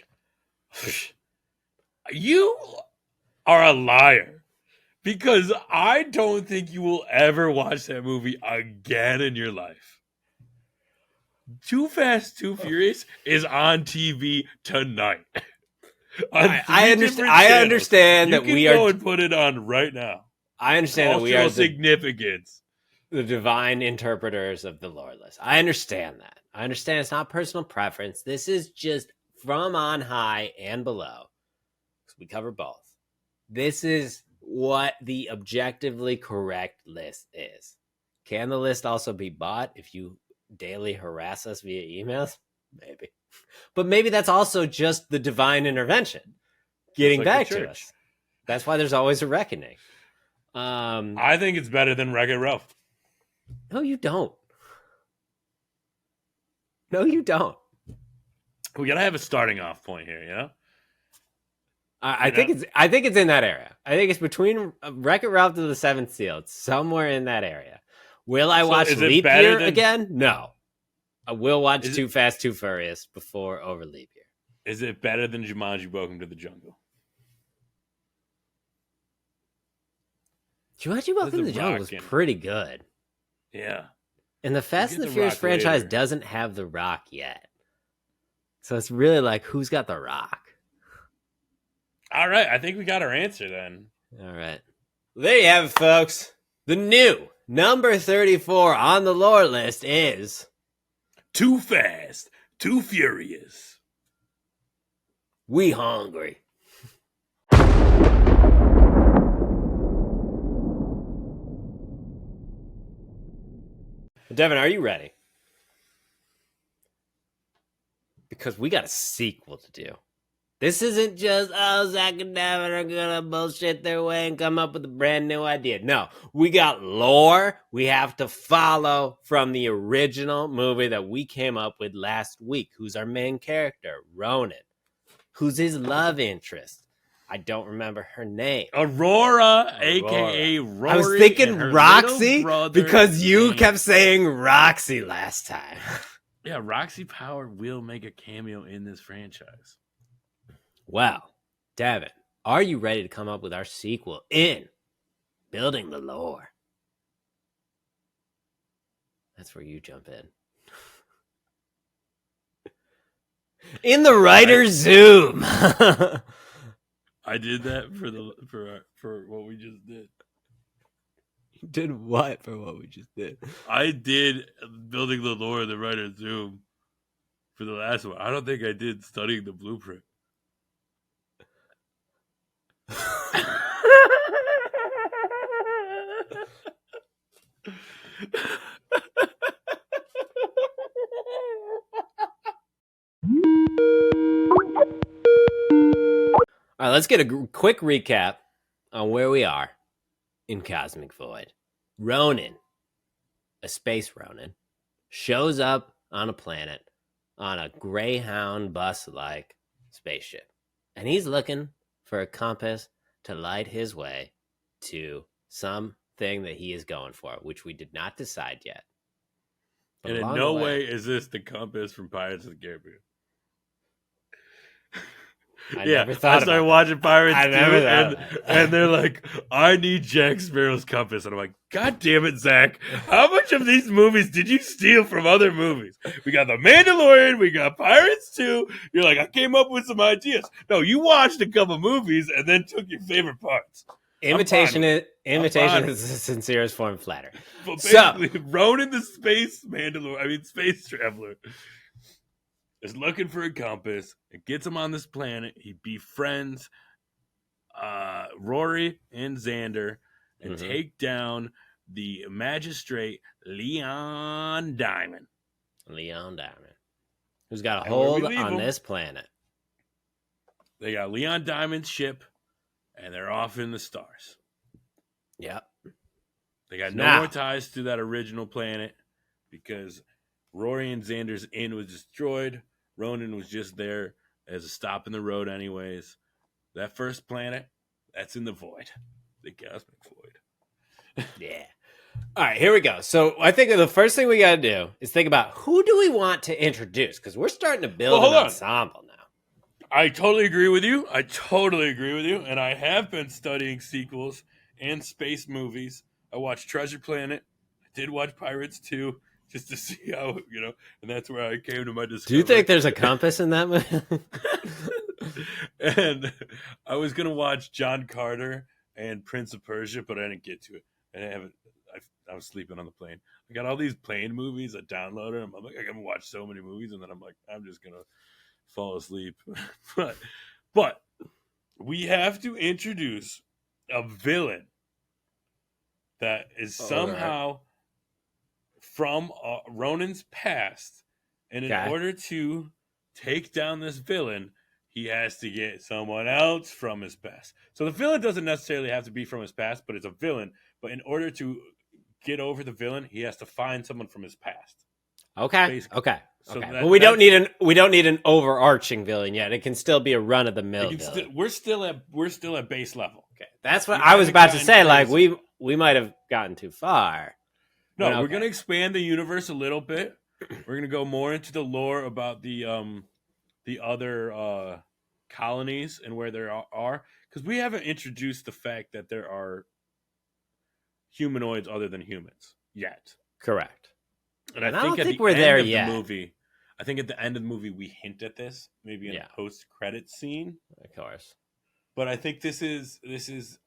[SPEAKER 2] You are a liar. Because I don't think you will ever watch that movie again in your life. Too Fast, Too Furious is on TV tonight.
[SPEAKER 1] I understand that we are.
[SPEAKER 2] Go and put it on right now.
[SPEAKER 1] I understand that we are
[SPEAKER 2] significance.
[SPEAKER 1] The divine interpreters of the lore list. I understand that. I understand it's not personal preference. This is just from on high and below. Because we cover both. This is what the objectively correct list is. Can the list also be bought if you daily harass us via emails? Maybe. But maybe that's also just the divine intervention getting back to us. That's why there's always a reckoning.
[SPEAKER 2] I think it's better than Wreck-It Ralph.
[SPEAKER 1] No, you don't. We gotta
[SPEAKER 2] have a starting off point here, you know?
[SPEAKER 1] I think it's in that area. I think it's between Wreck-It Ralph to The Seventh Seal. It's somewhere in that area. Will I watch Leap Year again? No. I will watch Too Fast, Too Furious over Leap Year.
[SPEAKER 2] Is it better than Jumanji: Welcome to the Jungle?
[SPEAKER 1] Jumanji: Welcome to the Jungle was pretty good.
[SPEAKER 2] Yeah.
[SPEAKER 1] And the Fast and the Furious franchise doesn't have The Rock yet. So it's really like, who's got The Rock?
[SPEAKER 2] All right, I think we got our answer then.
[SPEAKER 1] All right. There you have it, folks. The new number 34 on the lore list is...
[SPEAKER 2] Too Fast, Too furious.
[SPEAKER 1] We hungry. Devin, are you ready? Because we got a sequel to do. This isn't just, Zach and Devin are gonna bullshit their way and come up with a brand new idea. No, we got lore we have to follow from the original movie that we came up with last week. Who's our main character? Ronan. Who's his love interest? I don't remember her name.
[SPEAKER 2] Aurora. A.k.a. Rory.
[SPEAKER 1] I was thinking Roxy because you kept saying Roxy last time.
[SPEAKER 2] Yeah, Roxy Power will make a cameo in this franchise.
[SPEAKER 1] Well, Devin, are you ready to come up with our sequel in Building the Lore? That's where you jump in. In the writer's Zoom.
[SPEAKER 2] I did that for what we just did.
[SPEAKER 1] You did what for what we just did?
[SPEAKER 2] I did Building the Lore in the writer's Zoom for the last one. I don't think I did Studying the Blueprint.
[SPEAKER 1] All right, let's get a quick recap on where we are in Cosmic Void. Ronan, a space Ronan, shows up on a planet on a Greyhound bus-like spaceship. And he's looking for a compass to light his way to something that he is going for, which we did not decide yet.
[SPEAKER 2] But and in no way is this the compass from Pirates of the Caribbean.
[SPEAKER 1] I started
[SPEAKER 2] watching Pirates 2, and they're like, I need Jack Sparrow's compass. And I'm like, God damn it, Zach. How much of these movies did you steal from other movies? We got The Mandalorian, we got Pirates 2. You're like, I came up with some ideas. No, you watched a couple movies and then took your favorite parts.
[SPEAKER 1] Imitation is the sincerest form of flattery.
[SPEAKER 2] But basically, Ronan the space traveler is looking for a compass. It gets him on this planet. He befriends Rory and Xander and take down the magistrate Leon Diamond.
[SPEAKER 1] Who's got a hold on this planet.
[SPEAKER 2] They got Leon Diamond's ship, and they're off in the stars.
[SPEAKER 1] Yep.
[SPEAKER 2] They got no more ties to that original planet because Rory and Xander's inn was destroyed. Ronan was just there as a stop in the road anyways. That first planet, that's in the void. The Cosmic Void.
[SPEAKER 1] Yeah. All right, here we go. So I think the first thing we got to do is think about who do we want to introduce? Because we're starting to build an ensemble now.
[SPEAKER 2] I totally agree with you. And I have been studying sequels and space movies. I watched Treasure Planet. I did watch Pirates 2. Just to see how, and that's where I came to my discovery.
[SPEAKER 1] Do you think there's a compass in that movie?
[SPEAKER 2] And I was going to watch John Carter and Prince of Persia, but I didn't get to it. I was sleeping on the plane. I got all these plane movies. I downloaded them. I'm like, I can watch so many movies. And then I'm like, I'm just going to fall asleep. but we have to introduce a villain that is somehow from Ronan's past, and in order to take down this villain, he has to get someone else from his past. So the villain doesn't necessarily have to be from his past, but it's a villain. But in order to get over the villain, he has to find someone from his past.
[SPEAKER 1] Okay. But we don't need an overarching villain yet. It can still be a run of the mill villain.
[SPEAKER 2] We're still at base level.
[SPEAKER 1] Okay, that's what I was about to say. Like we might have gotten too far.
[SPEAKER 2] No, we're going to expand the universe a little bit. We're going to go more into the lore about the other colonies and where there are. Because we haven't introduced the fact that there are humanoids other than humans yet.
[SPEAKER 1] Correct.
[SPEAKER 2] And I don't think we're there yet. I think at the end of the movie we hint at this, maybe in a post-credit scene.
[SPEAKER 1] Of course.
[SPEAKER 2] But I think this is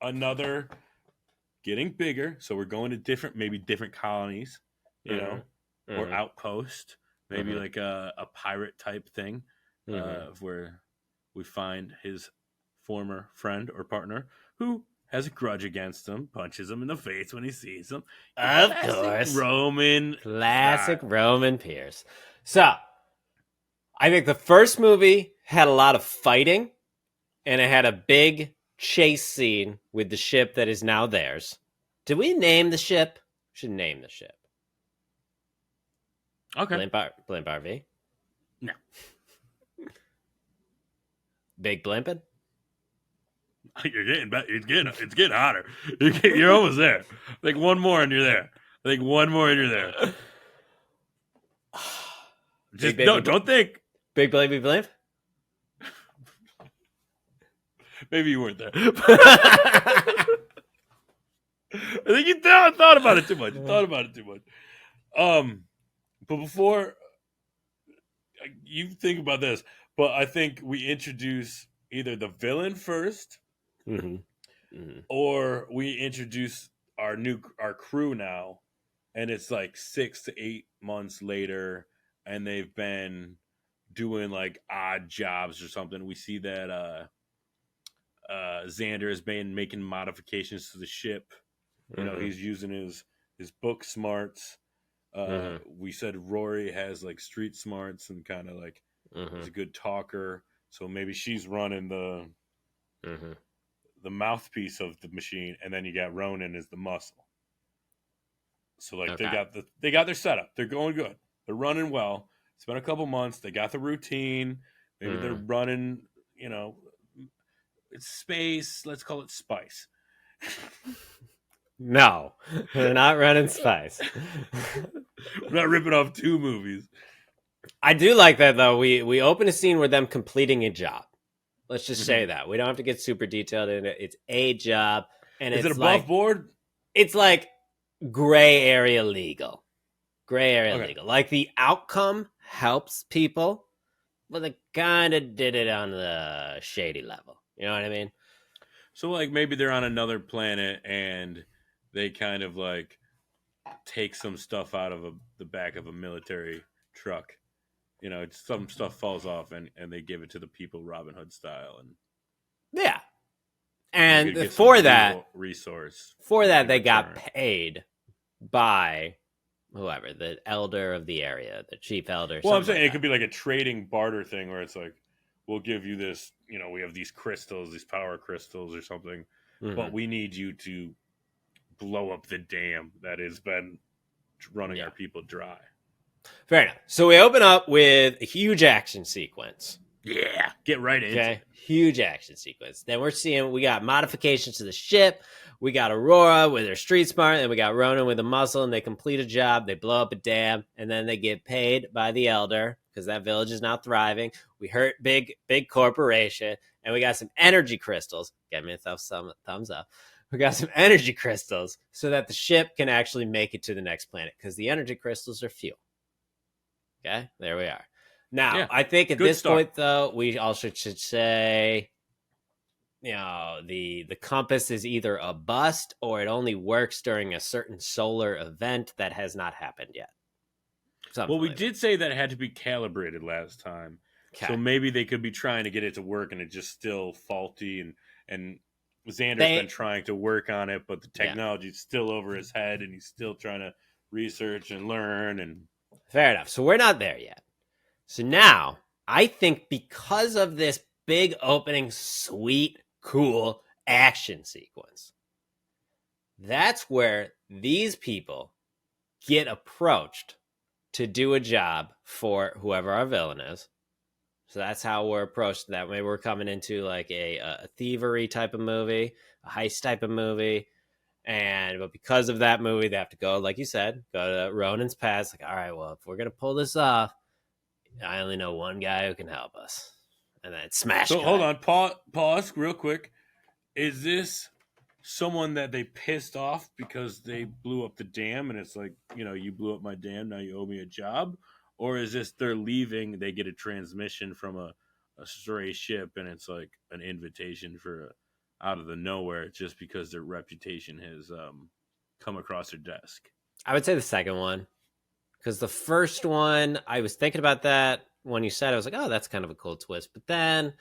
[SPEAKER 2] another getting bigger, so we're going to different colonies, or outposts, maybe like a pirate type thing,
[SPEAKER 1] Mm-hmm.
[SPEAKER 2] where we find his former friend or partner who has a grudge against him, punches him in the face when he sees him.
[SPEAKER 1] Of
[SPEAKER 2] Classic
[SPEAKER 1] course.
[SPEAKER 2] Roman
[SPEAKER 1] Classic
[SPEAKER 2] style.
[SPEAKER 1] Roman Pierce. So, I think the first movie had a lot of fighting, and it had a big chase scene with the ship that is now theirs. Did we name the ship? We should name the ship.
[SPEAKER 2] Okay.
[SPEAKER 1] Blimp RV?
[SPEAKER 2] No.
[SPEAKER 1] Big Blimpin'?
[SPEAKER 2] You're getting better. It's getting hotter. You're almost there. Like one more and you're there. Like one more and you're there. Just don't think.
[SPEAKER 1] Big Blimpy Blimp?
[SPEAKER 2] Maybe you weren't there. I think you thought about it too much. But before you think about this, but I think we introduce either the villain first, or we introduce our crew now, and it's like 6 to 8 months later, and they've been doing like odd jobs or something. We see that Xander has been making modifications to the ship. You know, he's using his book smarts. We said Rory has like street smarts and kind of like is a good talker. So maybe she's running the mouthpiece of the machine, and then you got Ronan as the muscle. So like they got their setup. They're going good. They're running well. It's been a couple months. They got the routine. Maybe they're running. You know, it's space. Let's call it spice.
[SPEAKER 1] No, they're not running spice.
[SPEAKER 2] We're not ripping off 2 movies.
[SPEAKER 1] I do like that though. We open a scene with them completing a job. Let's just say that. We don't have to get super detailed in it. It's a job, and
[SPEAKER 2] is it above board?
[SPEAKER 1] It's like gray area legal. Legal. Like the outcome helps people, but they kind of did it on the shady level. You know what I mean?
[SPEAKER 2] So like maybe they're on another planet and they kind of like take some stuff out of the back of a military truck. You know, some stuff falls off and they give it to the people Robin Hood style. And
[SPEAKER 1] yeah. And for that
[SPEAKER 2] resource.
[SPEAKER 1] They got paid by whoever, the elder of the area, the chief elder.
[SPEAKER 2] Well, I'm saying it could be like a trading barter thing where it's like, we'll give you this, you know, we have these crystals, these power crystals or something, but we need you to blow up the dam that has been running our people dry.
[SPEAKER 1] Fair enough. So we open up with a huge action sequence.
[SPEAKER 2] Yeah, get right into it.
[SPEAKER 1] Huge action sequence. Then we got modifications to the ship. We got Aurora with her street smart, and we got Ronan with a muscle, and they complete a job. They blow up a dam, and then they get paid by the elder because that village is now thriving. We hurt big corporation, and we got some energy crystals. Get me a thumbs up. We got some energy crystals so that the ship can actually make it to the next planet because the energy crystals are fuel. Okay, there we are. Now, I think at this point, though, we also should say, you know, the compass is either a bust or it only works during a certain solar event that has not happened yet.
[SPEAKER 2] Well, we did say that it had to be calibrated last time. Okay. So maybe they could be trying to get it to work and it's just still faulty. And Xander's been trying to work on it, but the technology's still over his head and he's still trying to research and learn. And
[SPEAKER 1] fair enough. So we're not there yet. So now, I think because of this big opening, sweet, cool action sequence, that's where these people get approached to do a job for whoever our villain is. So that's how we're approached. That way we're coming into like a thievery type of movie, a heist type of movie. But because of that movie, they have to go, like you said, go to Ronan's past. Like, all right, well, if we're going to pull this off, I only know one guy who can help us. And then smash.
[SPEAKER 2] So hold on, pause real quick. Is this someone that they pissed off because they blew up the dam and it's like, you know, you blew up my dam, now you owe me a job? Or is this they're leaving, they get a transmission from a stray ship and it's like an invitation for out of the nowhere just because their reputation has come across their desk?
[SPEAKER 1] I would say the second one. Because the first one, I was thinking about that when you said it, I was like, oh, that's kind of a cool twist. But then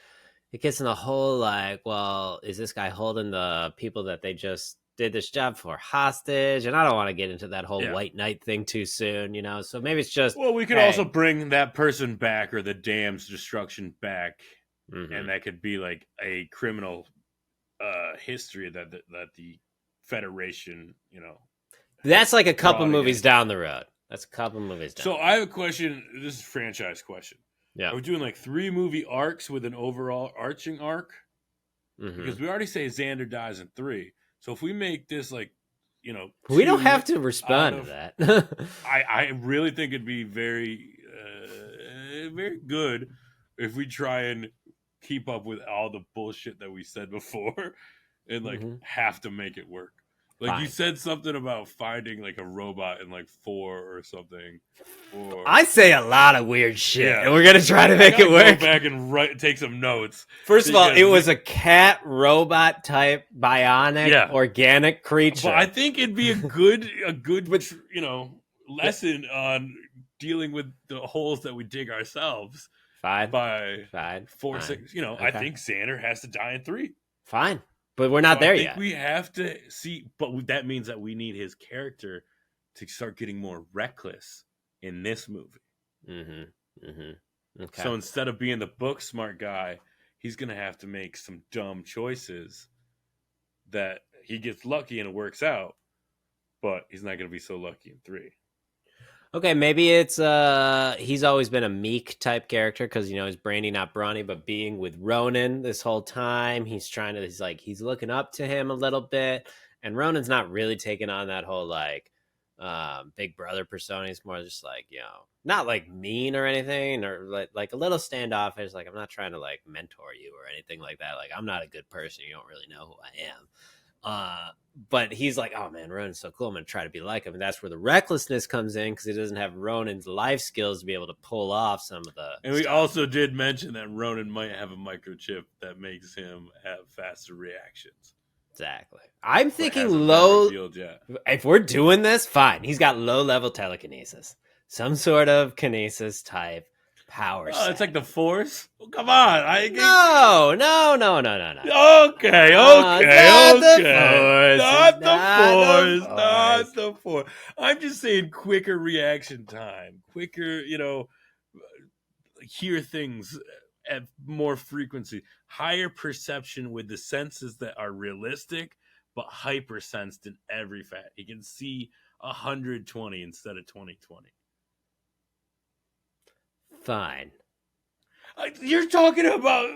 [SPEAKER 1] it gets in the whole like, well, is this guy holding the people that they just did this job for hostage? And I don't want to get into that whole white knight thing too soon, you know? So maybe it's just,
[SPEAKER 2] well, we could also bring that person back or the dam's destruction back. And that could be like a criminal history that the Federation, you know.
[SPEAKER 1] That's like a couple movies down the road. That's a couple movies down.
[SPEAKER 2] So I have a question. This is a franchise question.
[SPEAKER 1] Yeah.
[SPEAKER 2] Are we doing like 3 movie arcs with an overall arching arc? Because we already say Xander dies in 3. So if we make this like, you know,
[SPEAKER 1] we don't have to respond to that.
[SPEAKER 2] I really think it'd be very, very good if we try and keep up with all the bullshit that we said before and like have to make it work. Like you said something about finding like a robot in like 4 or something. Or
[SPEAKER 1] I say a lot of weird shit, and we're gonna try to make it work.
[SPEAKER 2] Go back and take some notes.
[SPEAKER 1] First of all, it was a cat robot type bionic organic creature.
[SPEAKER 2] But I think it'd be a good you know lesson on dealing with the holes that we dig ourselves.
[SPEAKER 1] Fine.
[SPEAKER 2] 4, 6. You know, okay. I think Xander has to die in 3.
[SPEAKER 1] Fine. But we're not there yet.
[SPEAKER 2] We have to see, but that means that we need his character to start getting more reckless in this movie.
[SPEAKER 1] Okay.
[SPEAKER 2] So instead of being the book smart guy, he's going to have to make some dumb choices that he gets lucky and it works out, but he's not going to be so lucky in 3.
[SPEAKER 1] Okay, maybe it's he's always been a meek type character because, you know, he's brainy, not brawny, but being with Ronan this whole time, he's looking up to him a little bit, and Ronan's not really taking on that whole like big brother persona. He's more just like, you know, not like mean or anything, or like a little standoffish, like I'm not trying to like mentor you or anything like that. Like I'm not a good person. You don't really know who I am. But he's like, oh man, Ronan's so cool, I'm gonna try to be like him. And that's where the recklessness comes in, because he doesn't have Ronan's life skills to be able to pull off some of the
[SPEAKER 2] and we also did mention that Ronan might have a microchip that makes him have faster reactions.
[SPEAKER 1] Exactly. I'm thinking low. If we're doing this, fine, he's got low level telekinesis, some sort of kinesis type power.
[SPEAKER 2] Oh, it's like the Force. Well, come on!
[SPEAKER 1] No. Okay.
[SPEAKER 2] Not the Force. I'm just saying, quicker reaction time, quicker. You know, hear things at more frequency, higher perception with the senses that are realistic, but hypersensed in every fact. He can see 120 instead of 20/20.
[SPEAKER 1] Fine.
[SPEAKER 2] You're talking about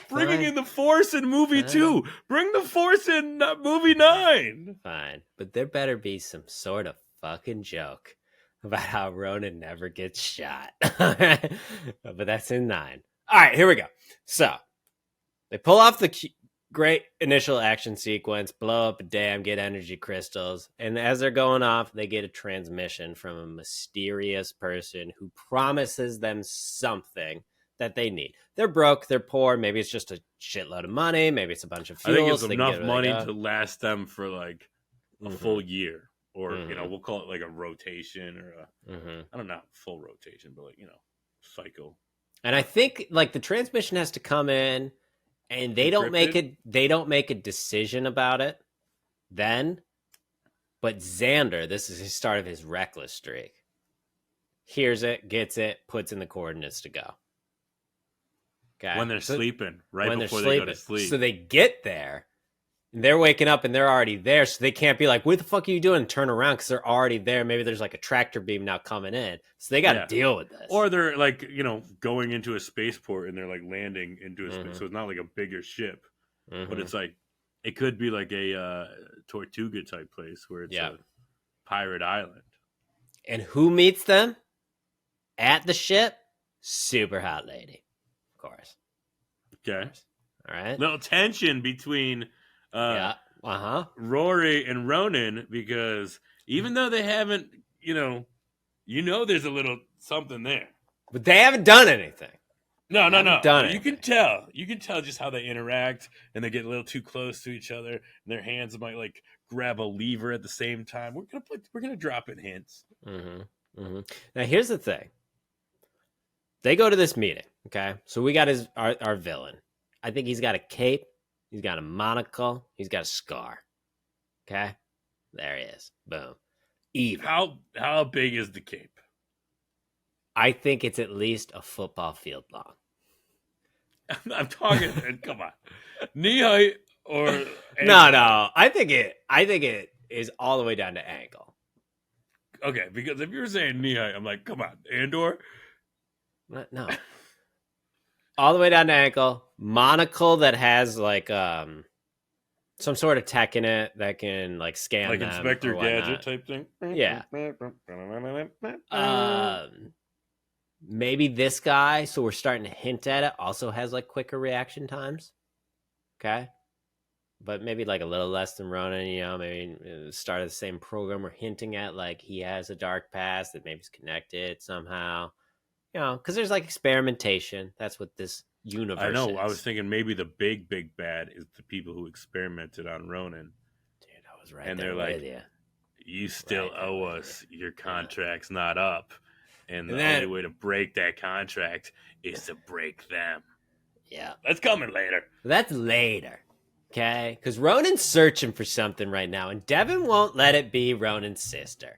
[SPEAKER 2] bringing in the Force in movie 2. Bring the Force in movie 9.
[SPEAKER 1] Fine. But there better be some sort of fucking joke about how Ronan never gets shot. But that's in 9. All right, here we go. So they pull off the great initial action sequence, blow up a dam, get energy crystals, and as they're going off, they get a transmission from a mysterious person who promises them something that they need. They're broke, they're poor, maybe it's just a shitload of money, maybe it's a bunch of fuel.
[SPEAKER 2] I think it's enough money to last them for like a full year, or you know, we'll call it like a rotation, or I don't know, full rotation, but like, you know, cycle.
[SPEAKER 1] And I think like the transmission has to come in, and they don't make a decision about it then. But Xander, this is his start of his reckless streak. Hears it, gets it, puts in the coordinates to go. Okay.
[SPEAKER 2] When they're sleeping, right before they go to sleep.
[SPEAKER 1] So they get there, and they're waking up, and they're already there, so they can't be like, what the fuck are you doing? And turn around, because they're already there. Maybe there's like a tractor beam now coming in. So they got to deal with this.
[SPEAKER 2] Or they're like, you know, going into a spaceport, and they're like landing into a space. So it's not like a bigger ship, but it's like, it could be like a Tortuga type place where it's a pirate island.
[SPEAKER 1] And who meets them at the ship? Super hot lady. Of course.
[SPEAKER 2] Okay.
[SPEAKER 1] All right.
[SPEAKER 2] Little tension between Rory and Ronan, because even though they haven't, you know, there's a little something there,
[SPEAKER 1] but they haven't done anything.
[SPEAKER 2] No. You can tell just how they interact, and they get a little too close to each other, and their hands might like grab a lever at the same time. We're gonna drop in hints.
[SPEAKER 1] Mm-hmm. Now, here's the thing. They go to this meeting, okay? So we got our villain. I think he's got a cape. He's got a monocle. He's got a scar. Okay? There he is. Boom. Evil.
[SPEAKER 2] How big is the cape?
[SPEAKER 1] I think it's at least a football field long.
[SPEAKER 2] I'm talking. Come on, knee height or
[SPEAKER 1] no. I think it is all the way down to ankle.
[SPEAKER 2] Okay, because if you're saying knee height, I'm like, come on, Andor.
[SPEAKER 1] No, all the way down to ankle. Monocle that has like some sort of tech in it that can like scan
[SPEAKER 2] like
[SPEAKER 1] them
[SPEAKER 2] Inspector Gadget type thing.
[SPEAKER 1] Yeah. Maybe this guy, so we're starting to hint at it, also has like quicker reaction times. Okay. But maybe like a little less than Ronan, you know, maybe start of the same program. We're hinting at like he has a dark past that maybe is connected somehow. You know, because there's like experimentation. That's what this universe is.
[SPEAKER 2] I know. I was thinking maybe the big bad is the people who experimented on Ronan.
[SPEAKER 1] Dude, I was right.
[SPEAKER 2] And
[SPEAKER 1] they're
[SPEAKER 2] like, you still owe us. Your contract's not up. And the only way to break that contract is to break them.
[SPEAKER 1] Yeah.
[SPEAKER 2] That's coming later.
[SPEAKER 1] That's later. Okay? Because Ronan's searching for something right now, and Devin won't let it be Ronan's sister.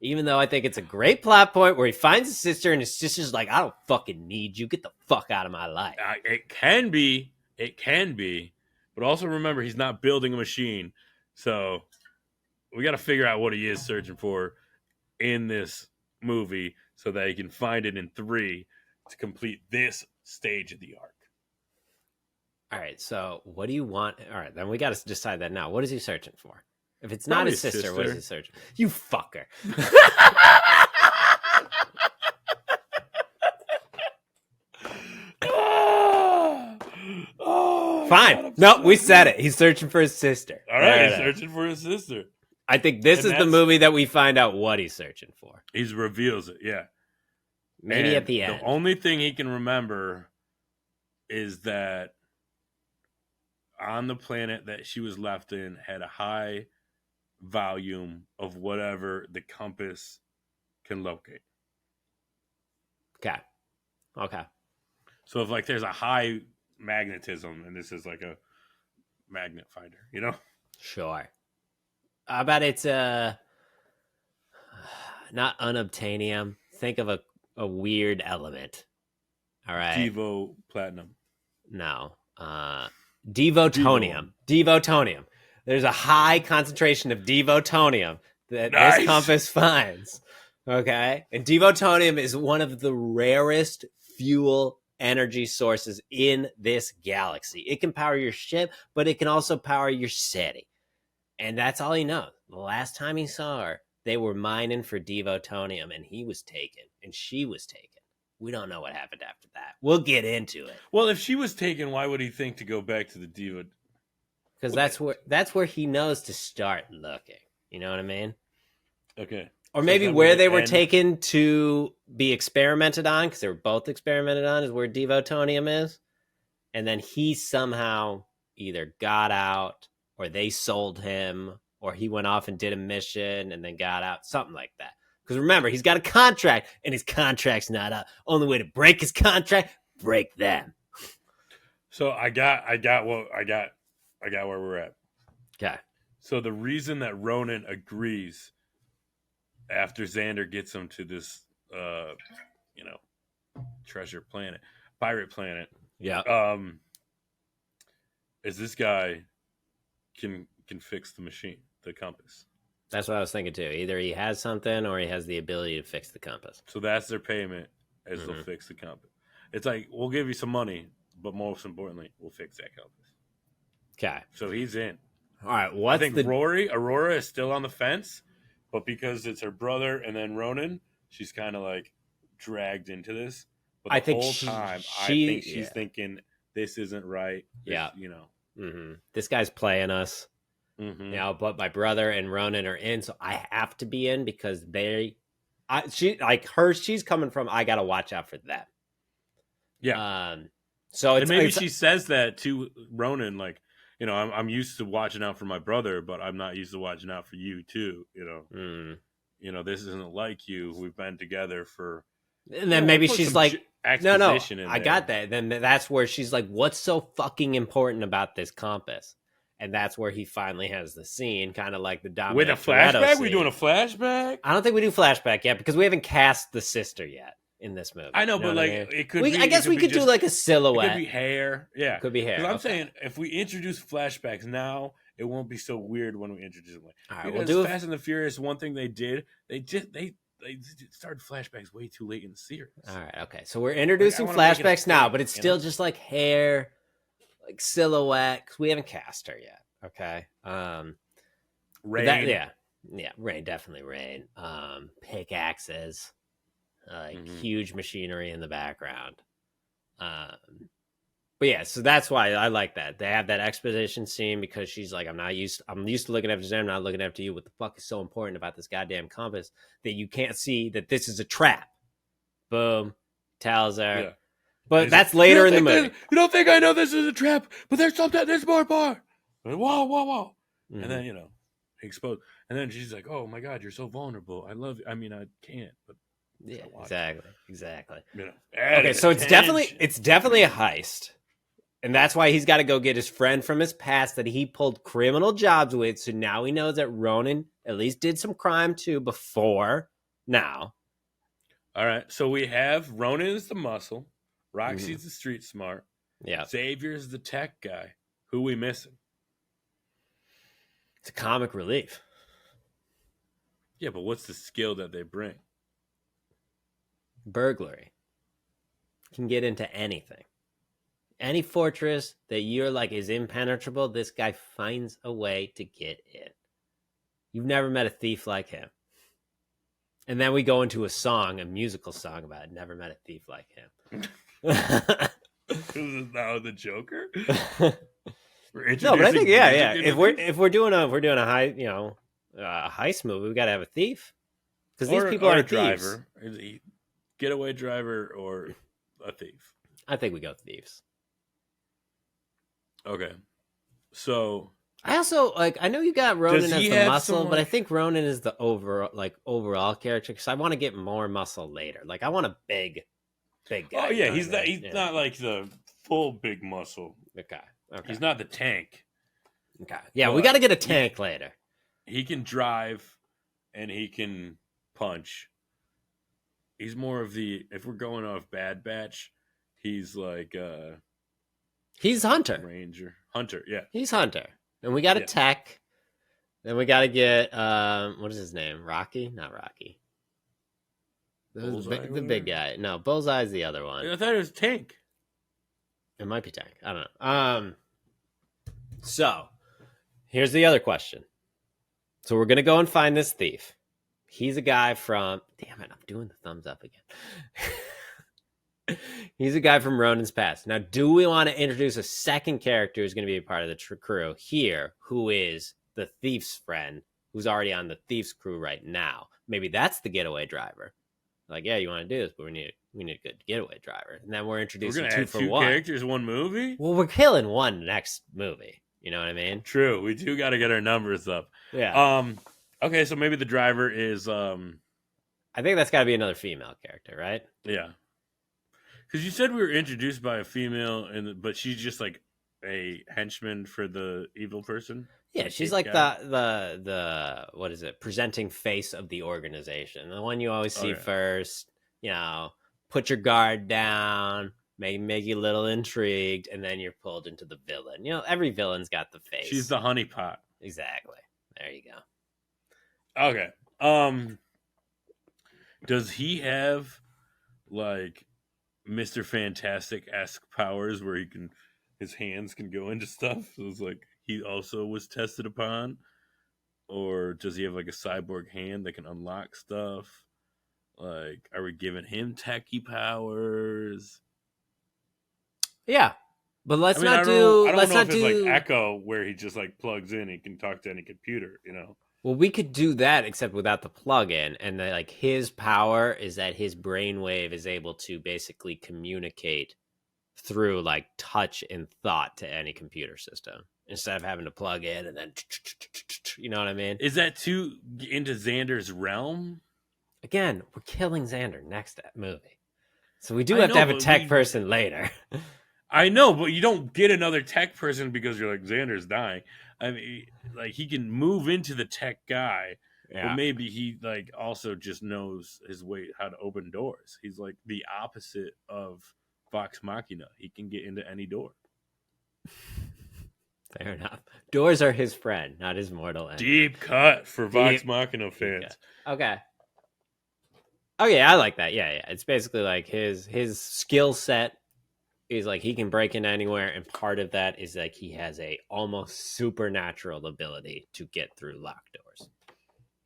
[SPEAKER 1] Even though I think it's a great plot point where he finds his sister, and his sister's like, I don't fucking need you. Get the fuck out of my life.
[SPEAKER 2] It can be. But also remember, he's not building a machine. So we got to figure out what he is searching for in this movie so that he can find it in 3 to complete this stage of the arc.
[SPEAKER 1] All right, so what do you want? All right, then we got to decide that now. What is he searching for? If it's not his sister, what is he searching? You fucker. Fine. No, we said it. He's searching for his sister.
[SPEAKER 2] All right, he's searching for his sister.
[SPEAKER 1] I think this is the movie that we find out what he's searching for.
[SPEAKER 2] He reveals it, yeah.
[SPEAKER 1] Maybe at the end.
[SPEAKER 2] The only thing he can remember is that on the planet that she was left in had a high volume of whatever the compass can locate.
[SPEAKER 1] Okay.
[SPEAKER 2] So if like there's a high magnetism and this is like a magnet finder, you know?
[SPEAKER 1] Sure. How about it's not unobtainium. Think of a weird element. All right.
[SPEAKER 2] Devo platinum.
[SPEAKER 1] No. Devotonium. Devotonium. There's a high concentration of devotonium that this compass finds. Okay? And devotonium is one of the rarest fuel energy sources in this galaxy. It can power your ship, but it can also power your city. And that's all he knows. The last time he saw her, they were mining for devotonium, and he was taken, and she was taken. We don't know what happened after that. We'll get into it.
[SPEAKER 2] Well, if she was taken, why would he think to go back to the Devo?
[SPEAKER 1] Because that's where he knows to start looking. You know what I mean?
[SPEAKER 2] Okay.
[SPEAKER 1] Or maybe where they were taken to be experimented on, because they were both experimented on, is where devotonium is. And then he somehow either got out, or they sold him, or he went off and did a mission and then got out. Something like that. Because remember, he's got a contract, and his contract's not up. Only way to break his contract, break them.
[SPEAKER 2] So I got where we're at.
[SPEAKER 1] Okay.
[SPEAKER 2] So the reason that Ronan agrees after Xander gets him to this, treasure planet, pirate planet, is this guy can fix the machine, the compass.
[SPEAKER 1] That's what I was thinking too. Either he has something or he has the ability to fix the compass.
[SPEAKER 2] So that's their payment, as they'll fix the compass. It's like, we'll give you some money, but most importantly, we'll fix that compass.
[SPEAKER 1] Okay.
[SPEAKER 2] So he's in.
[SPEAKER 1] All right.
[SPEAKER 2] I think Aurora is still on the fence, but because it's her brother and then Ronan, she's kind of like dragged into this. But the whole time, I think she's thinking this isn't right.
[SPEAKER 1] This guy's playing us.
[SPEAKER 2] Mm-hmm.
[SPEAKER 1] But my brother and Ronan are in, so I have to be in because she's coming from, I got to watch out for them.
[SPEAKER 2] Yeah.
[SPEAKER 1] So
[SPEAKER 2] maybe she says that to Ronan, like, I'm used to watching out for my brother, but I'm not used to watching out for you too. this isn't like you. We've been together for.
[SPEAKER 1] And then maybe she's like, no, I got that. Then that's where she's like, what's so fucking important about this compass? And that's where he finally has the scene, kind of like the Dominic
[SPEAKER 2] with a flashback.
[SPEAKER 1] Scene.
[SPEAKER 2] We doing a flashback?
[SPEAKER 1] I don't think we do flashback yet because we haven't cast the sister yet in this movie.
[SPEAKER 2] I know, but like it could.
[SPEAKER 1] I guess we could do like a silhouette.
[SPEAKER 2] It could be hair. Yeah,
[SPEAKER 1] could be hair.
[SPEAKER 2] Because I'm saying if we introduce flashbacks now, it won't be so weird when we introduce them.
[SPEAKER 1] All right, we'll do
[SPEAKER 2] Fast and the Furious. One thing they did, they started flashbacks way too late in the series.
[SPEAKER 1] All right, okay. So we're introducing flashbacks now, but it's still just like hair, like silhouette. Cause we haven't cast her yet. Okay.
[SPEAKER 2] Rain.
[SPEAKER 1] Yeah. Rain, definitely rain. Pickaxes, huge machinery in the background. But yeah, so that's why I like that. They have that exposition scene because she's like, I'm used to looking after Zen, I'm not looking after you. What the fuck is so important about this goddamn compass that you can't see that this is a trap? Boom. Tells her. Yeah. But that's later in the movie.
[SPEAKER 2] You don't think I know this is a trap, but there's more part. Whoa. Mm-hmm. And then, exposed. And then she's like, oh my God, you're so vulnerable. I love you. I mean, I can't, but
[SPEAKER 1] yeah, exactly.
[SPEAKER 2] Okay,
[SPEAKER 1] so it's definitely a heist. And that's why he's got to go get his friend from his past that he pulled criminal jobs with. So now he knows that Ronan at least did some crime too before now.
[SPEAKER 2] All right. So we have Ronan is the muscle. Roxy's the street smart.
[SPEAKER 1] Yeah.
[SPEAKER 2] Xavier's the tech guy. Who we missing?
[SPEAKER 1] It's a comic relief.
[SPEAKER 2] Yeah, but what's the skill that they bring?
[SPEAKER 1] Burglary. Can get into anything. Any fortress that you're like is impenetrable, this guy finds a way to get in. You've never met a thief like him. And then we go into a musical song about it. Never met a thief like him.
[SPEAKER 2] This is now the Joker?
[SPEAKER 1] No, but I think yeah. If we're doing a high, a heist movie, we got to have a thief because these people are
[SPEAKER 2] driver, getaway driver, or a thief.
[SPEAKER 1] I think we go thieves.
[SPEAKER 2] Okay, so
[SPEAKER 1] I also I know you got Ronan as the muscle, but I think Ronan is the overall character because I want to get more muscle later. Like I want a big guy.
[SPEAKER 2] Oh yeah, he's not like the full big muscle.
[SPEAKER 1] Okay.
[SPEAKER 2] He's not the tank.
[SPEAKER 1] Okay. Yeah, we got to get a tank later.
[SPEAKER 2] He can drive and he can punch. He's more of if we're going off Bad Batch, he's like
[SPEAKER 1] he's Hunter.
[SPEAKER 2] Ranger. Hunter, yeah.
[SPEAKER 1] He's Hunter. And we got a tech. Then we got to get what is his name? Rocky? Not Rocky. The big guy. No, Bullseye's the other one.
[SPEAKER 2] I thought it was Tank.
[SPEAKER 1] It might be Tank. I don't know. So, here's the other question. So, we're going to go and find this thief. He's a guy from... Damn it, I'm doing the thumbs up again. He's a guy from Ronan's past. Now, do we want to introduce a second character who's going to be a part of the crew here, who is the thief's friend, who's already on the thief's crew right now? Maybe that's the getaway driver. Like, yeah, you want to do this, but we need a good getaway driver. And then we're introducing two for one.
[SPEAKER 2] Characters, one movie?
[SPEAKER 1] Well, we're killing one next movie. You know what I mean?
[SPEAKER 2] True. We do got to get our numbers up.
[SPEAKER 1] Yeah.
[SPEAKER 2] Okay, so maybe the driver is... I
[SPEAKER 1] think that's got to be another female character, right?
[SPEAKER 2] Yeah. Because you said we were introduced by a female, but she's just like a henchman for the evil person?
[SPEAKER 1] Yeah, she's like the what is it? Presenting face of the organization. The one you always see first, put your guard down, make you a little intrigued, and then you're pulled into the villain. Every villain's got the face.
[SPEAKER 2] She's the honeypot.
[SPEAKER 1] Exactly. There you go.
[SPEAKER 2] Okay. Does he have like Mr. Fantastic-esque powers where his hands can go into stuff? So it's like he also was tested upon? Or does he have like a cyborg hand that can unlock stuff? Like, are we giving him techie powers?
[SPEAKER 1] Yeah. But let's not
[SPEAKER 2] I don't know if it's like Echo where he just like plugs in, he can talk to any computer,
[SPEAKER 1] Well, we could do that except without the plug-in, and his power is that his brainwave is able to basically communicate through like touch and thought to any computer system instead of having to plug in and then You know what I mean?
[SPEAKER 2] Is that too into Xander's realm?
[SPEAKER 1] Again, we're killing Xander next movie. So we do have to have a tech person later.
[SPEAKER 2] I know, but you don't get another tech person because you're like, Xander's dying. I mean, like, he can move into the tech guy, but maybe he like also just knows his way how to open doors. He's like the opposite of Vox Machina. He can get into any door.
[SPEAKER 1] Fair enough. Doors are his friend, not his mortal enemy.
[SPEAKER 2] Deep cut for Vox Machina fans.
[SPEAKER 1] Okay. Okay, I like that. Yeah. It's basically like his skill set is like he can break into anywhere, and part of that is like he has a almost supernatural ability to get through locked doors.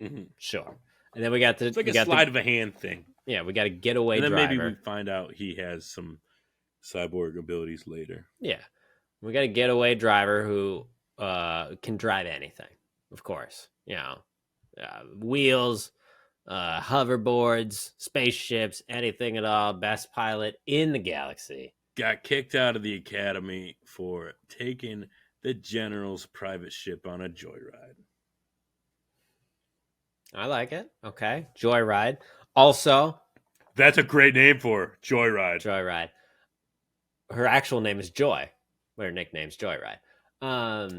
[SPEAKER 2] Mm-hmm.
[SPEAKER 1] Sure. And then we got
[SPEAKER 2] it's like a sleight of a hand thing.
[SPEAKER 1] Yeah, we got a getaway driver.
[SPEAKER 2] And then maybe we find out he has some cyborg abilities later.
[SPEAKER 1] Yeah. We got a getaway driver who can drive anything, of course. You know, wheels, hoverboards, spaceships, anything at all. Best pilot in the galaxy.
[SPEAKER 2] Got kicked out of the academy for taking the general's private ship on a joyride.
[SPEAKER 1] I like it. Okay. Joyride. Also,
[SPEAKER 2] that's a great name for her. Joyride.
[SPEAKER 1] Joyride. Her actual name is Joy. Her nickname's Joyride. I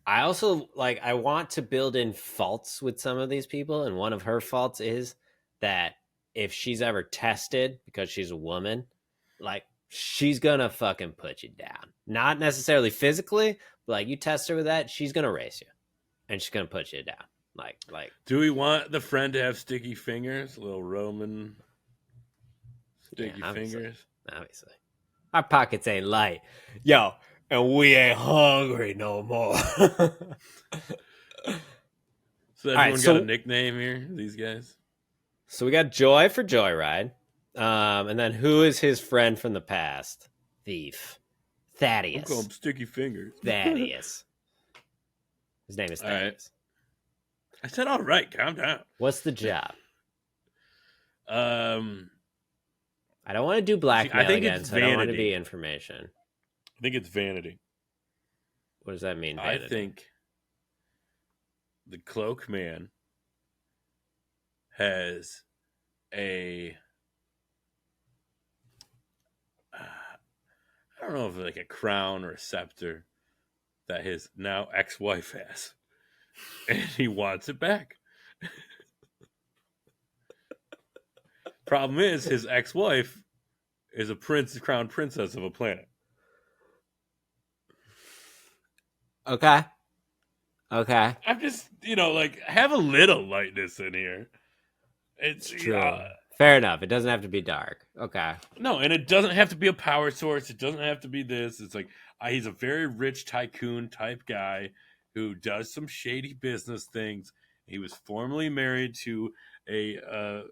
[SPEAKER 1] also I want to build in faults with some of these people, and one of her faults is that if she's ever tested because she's a woman, like, she's gonna fucking put you down. Not necessarily physically, but like, you test her with that, she's gonna race you, and she's gonna put you down. Like.
[SPEAKER 2] Do we want the friend to have sticky fingers? Little Roman sticky fingers.
[SPEAKER 1] Obviously, our pockets ain't light, yo, and we ain't hungry no more.
[SPEAKER 2] So everyone got a nickname here. These guys.
[SPEAKER 1] So we got Joy for Joyride. And then who is his friend from the past? Thief. Thaddeus.
[SPEAKER 2] I call him Sticky Fingers.
[SPEAKER 1] Thaddeus. His name is Thaddeus.
[SPEAKER 2] Right. I said, all right, calm down.
[SPEAKER 1] What's the job?
[SPEAKER 2] I
[SPEAKER 1] don't want to do blackmail again, so I don't want to be information.
[SPEAKER 2] I think it's vanity.
[SPEAKER 1] What does that mean, vanity?
[SPEAKER 2] I think the cloak man has a... I don't know if like a crown or a scepter that his now ex-wife has, and he wants it back. Problem is, his ex-wife is a crown princess of a planet.
[SPEAKER 1] Okay.
[SPEAKER 2] I'm just, have a little lightness in here.
[SPEAKER 1] It's true. Fair enough. It doesn't have to be dark. Okay.
[SPEAKER 2] No, and it doesn't have to be a power source. It doesn't have to be this. It's like he's a very rich tycoon type guy who does some shady business things. He was formerly married to a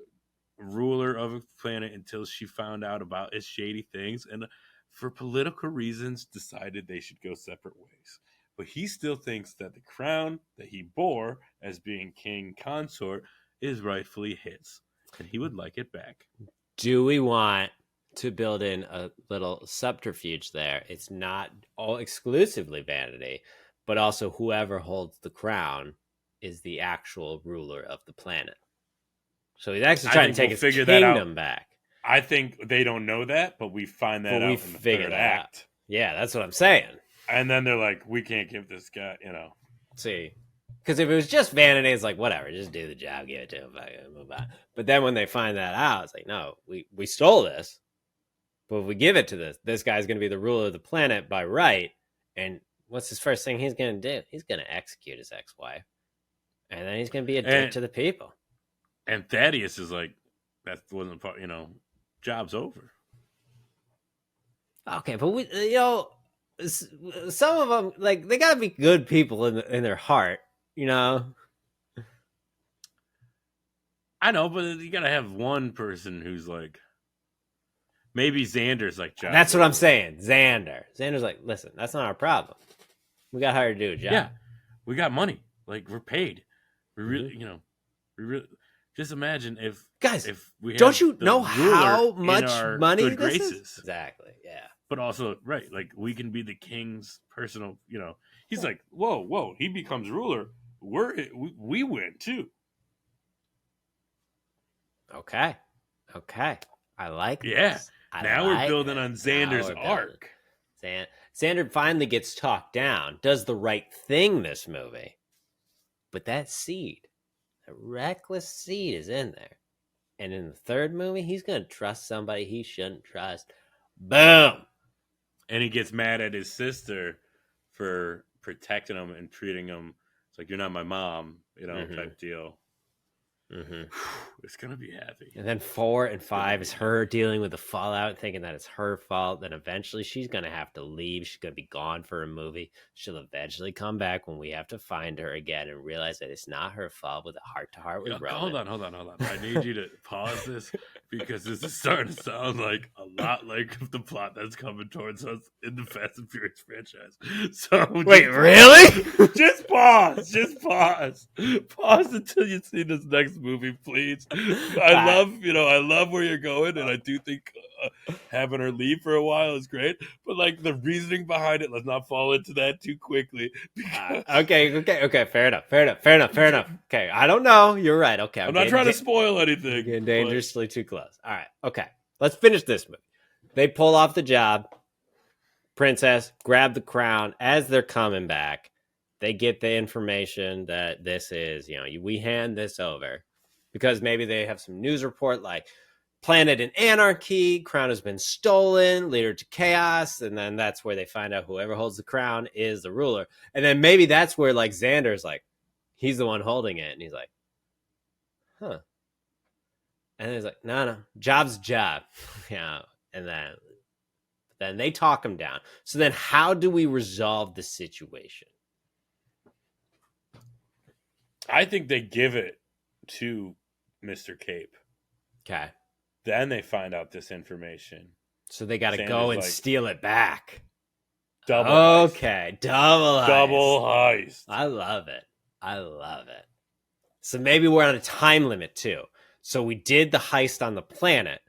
[SPEAKER 2] ruler of a planet until she found out about his shady things, and for political reasons decided they should go separate ways. But he still thinks that the crown that he bore as being king consort is rightfully his, and he would like it back.
[SPEAKER 1] Do we want to build in a little subterfuge there? It's not all exclusively vanity, but also whoever holds the crown is the actual ruler of the planet. So he's actually trying to take his kingdom back.
[SPEAKER 2] I think they don't know that, but we find that out in the third act.
[SPEAKER 1] Yeah, that's what I'm saying.
[SPEAKER 2] And then they're like, we can't give this guy,
[SPEAKER 1] See, because if it was just vanity, it's like, whatever, just do the job, give it to him, move on. But then when they find that out, it's like, no, we stole this, but if we give it to this guy's going to be the ruler of the planet by right, and what's his first thing he's going to do? He's going to execute his ex-wife, and then he's going to be a dick to the people.
[SPEAKER 2] And Thaddeus is like, that wasn't part, job's over.
[SPEAKER 1] Okay, but some of them, like, they gotta be good people in their heart,
[SPEAKER 2] I know, but you gotta have one person who's like, maybe Xander's like, job.
[SPEAKER 1] That's what I'm saying. Xander's like, listen, that's not our problem. We got hired to do a job.
[SPEAKER 2] Yeah, we got money. Like, we're paid. We really, just imagine if we
[SPEAKER 1] don't you know how much money
[SPEAKER 2] this graces.
[SPEAKER 1] Is? Exactly. Yeah.
[SPEAKER 2] But also, right, like, we can be the king's personal, he's like, whoa, he becomes ruler. we win too.
[SPEAKER 1] Okay. I like this.
[SPEAKER 2] Now we're building on Xander's arc.
[SPEAKER 1] Xander finally gets talked down, does the right thing this movie. But that seed, that reckless seed is in there. And in the third movie, he's going to trust somebody he shouldn't trust. Boom!
[SPEAKER 2] And he gets mad at his sister for protecting him and treating him. It's like, you're not my mom, type deal. It's going to be heavy.
[SPEAKER 1] And then 4 and 5 is her dealing with the fallout, thinking that it's her fault. Then eventually she's going to have to leave. She's going to be gone for a movie. She'll eventually come back when we have to find her again and realize that it's not her fault with a heart-to-heart with Roman.
[SPEAKER 2] Hold on. I need you to pause this because this is starting to sound like a lot like the plot that's coming towards us in the Fast and Furious franchise. So
[SPEAKER 1] wait, really?
[SPEAKER 2] Just pause. Pause until you see this next movie, please. I love where you're going, and I do think having her leave for a while is great. But like the reasoning behind it, let's not fall into that too quickly.
[SPEAKER 1] Okay. Fair enough. Okay, I don't know. You're right. Okay,
[SPEAKER 2] I'm not trying to spoil anything.
[SPEAKER 1] Getting dangerously too close. All right. Okay, let's finish this movie. They pull off the job. Princess grab the crown as they're coming back. They get the information that this is, we hand this over because maybe they have some news report like planet in anarchy, crown has been stolen, leader to chaos. And then that's where they find out whoever holds the crown is the ruler. And then maybe that's where like Xander's like, he's the one holding it. And he's like, huh. And he's like, no, job's a job. Yeah. And then they talk him down. So then how do we resolve the situation?
[SPEAKER 2] I think they give it to Mr. Cape.
[SPEAKER 1] Okay.
[SPEAKER 2] Then they find out this information.
[SPEAKER 1] So they got to go and steal it back.
[SPEAKER 2] Double
[SPEAKER 1] heist. Double
[SPEAKER 2] heist.
[SPEAKER 1] I love it. So maybe we're on a time limit too. So we did the heist on the planet.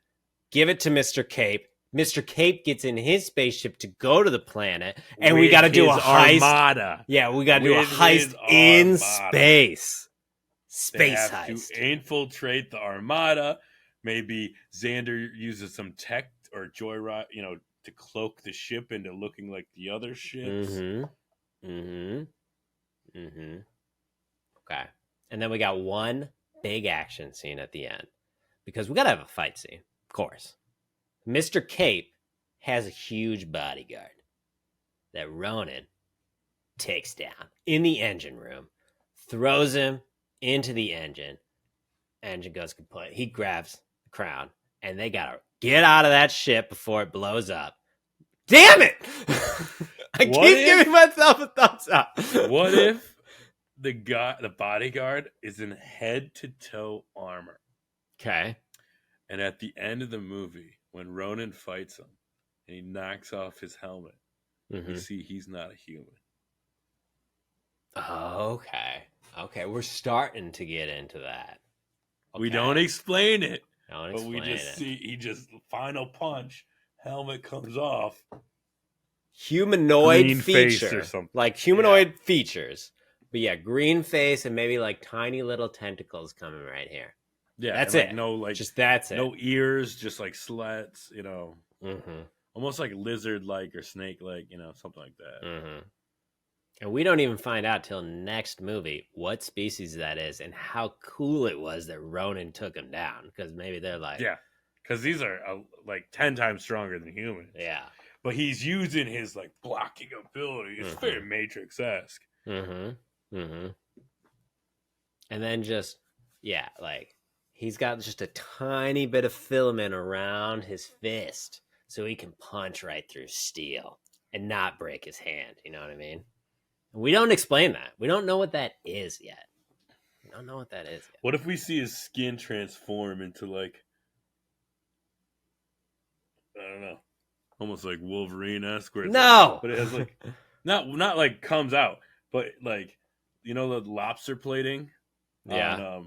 [SPEAKER 1] Give it to Mr. Cape. Mr. Cape gets in his spaceship to go to the planet, and we got to do a heist. Armada. Yeah, we got to do a heist in space. Space heist.
[SPEAKER 2] To infiltrate the Armada. Maybe Xander uses some tech or joyride, to cloak the ship into looking like the other ships.
[SPEAKER 1] Okay. And then we got one big action scene at the end because we got to have a fight scene, of course. Mr. Cape has a huge bodyguard that Ronan takes down in the engine room, throws him into the engine. Engine goes kaput. He grabs the crown, and they got to get out of that ship before it blows up. Damn it! I keep giving myself a thumbs up.
[SPEAKER 2] What if the bodyguard is in head-to-toe armor?
[SPEAKER 1] Okay.
[SPEAKER 2] And at the end of the movie, when Ronan fights him and he knocks off his helmet, you see he's not a human.
[SPEAKER 1] Okay, we're starting to get into that. Okay.
[SPEAKER 2] We don't explain it. But we just see he just final punch, helmet comes off.
[SPEAKER 1] Humanoid
[SPEAKER 2] green
[SPEAKER 1] feature.
[SPEAKER 2] Face or something.
[SPEAKER 1] Like humanoid features. But yeah, green face and maybe like tiny little tentacles coming right here.
[SPEAKER 2] Yeah,
[SPEAKER 1] that's it. That's it.
[SPEAKER 2] No ears, just like slats, almost like lizard-like or snake-like, something like that.
[SPEAKER 1] And we don't even find out till next movie what species that is and how cool it was that Ronan took him down. Because maybe they're like,
[SPEAKER 2] because these are like 10 times stronger than humans.
[SPEAKER 1] Yeah,
[SPEAKER 2] but he's using his like blocking ability. It's very Matrix-esque.
[SPEAKER 1] And then just like. He's got just a tiny bit of filament around his fist so he can punch right through steel and not break his hand. You know what I mean? We don't explain that. We don't know what that is yet.
[SPEAKER 2] What if we see his skin transform into like, I don't know, almost like Wolverine-esque?
[SPEAKER 1] No!
[SPEAKER 2] But it has like, not like comes out, but like, the lobster plating?
[SPEAKER 1] Yeah.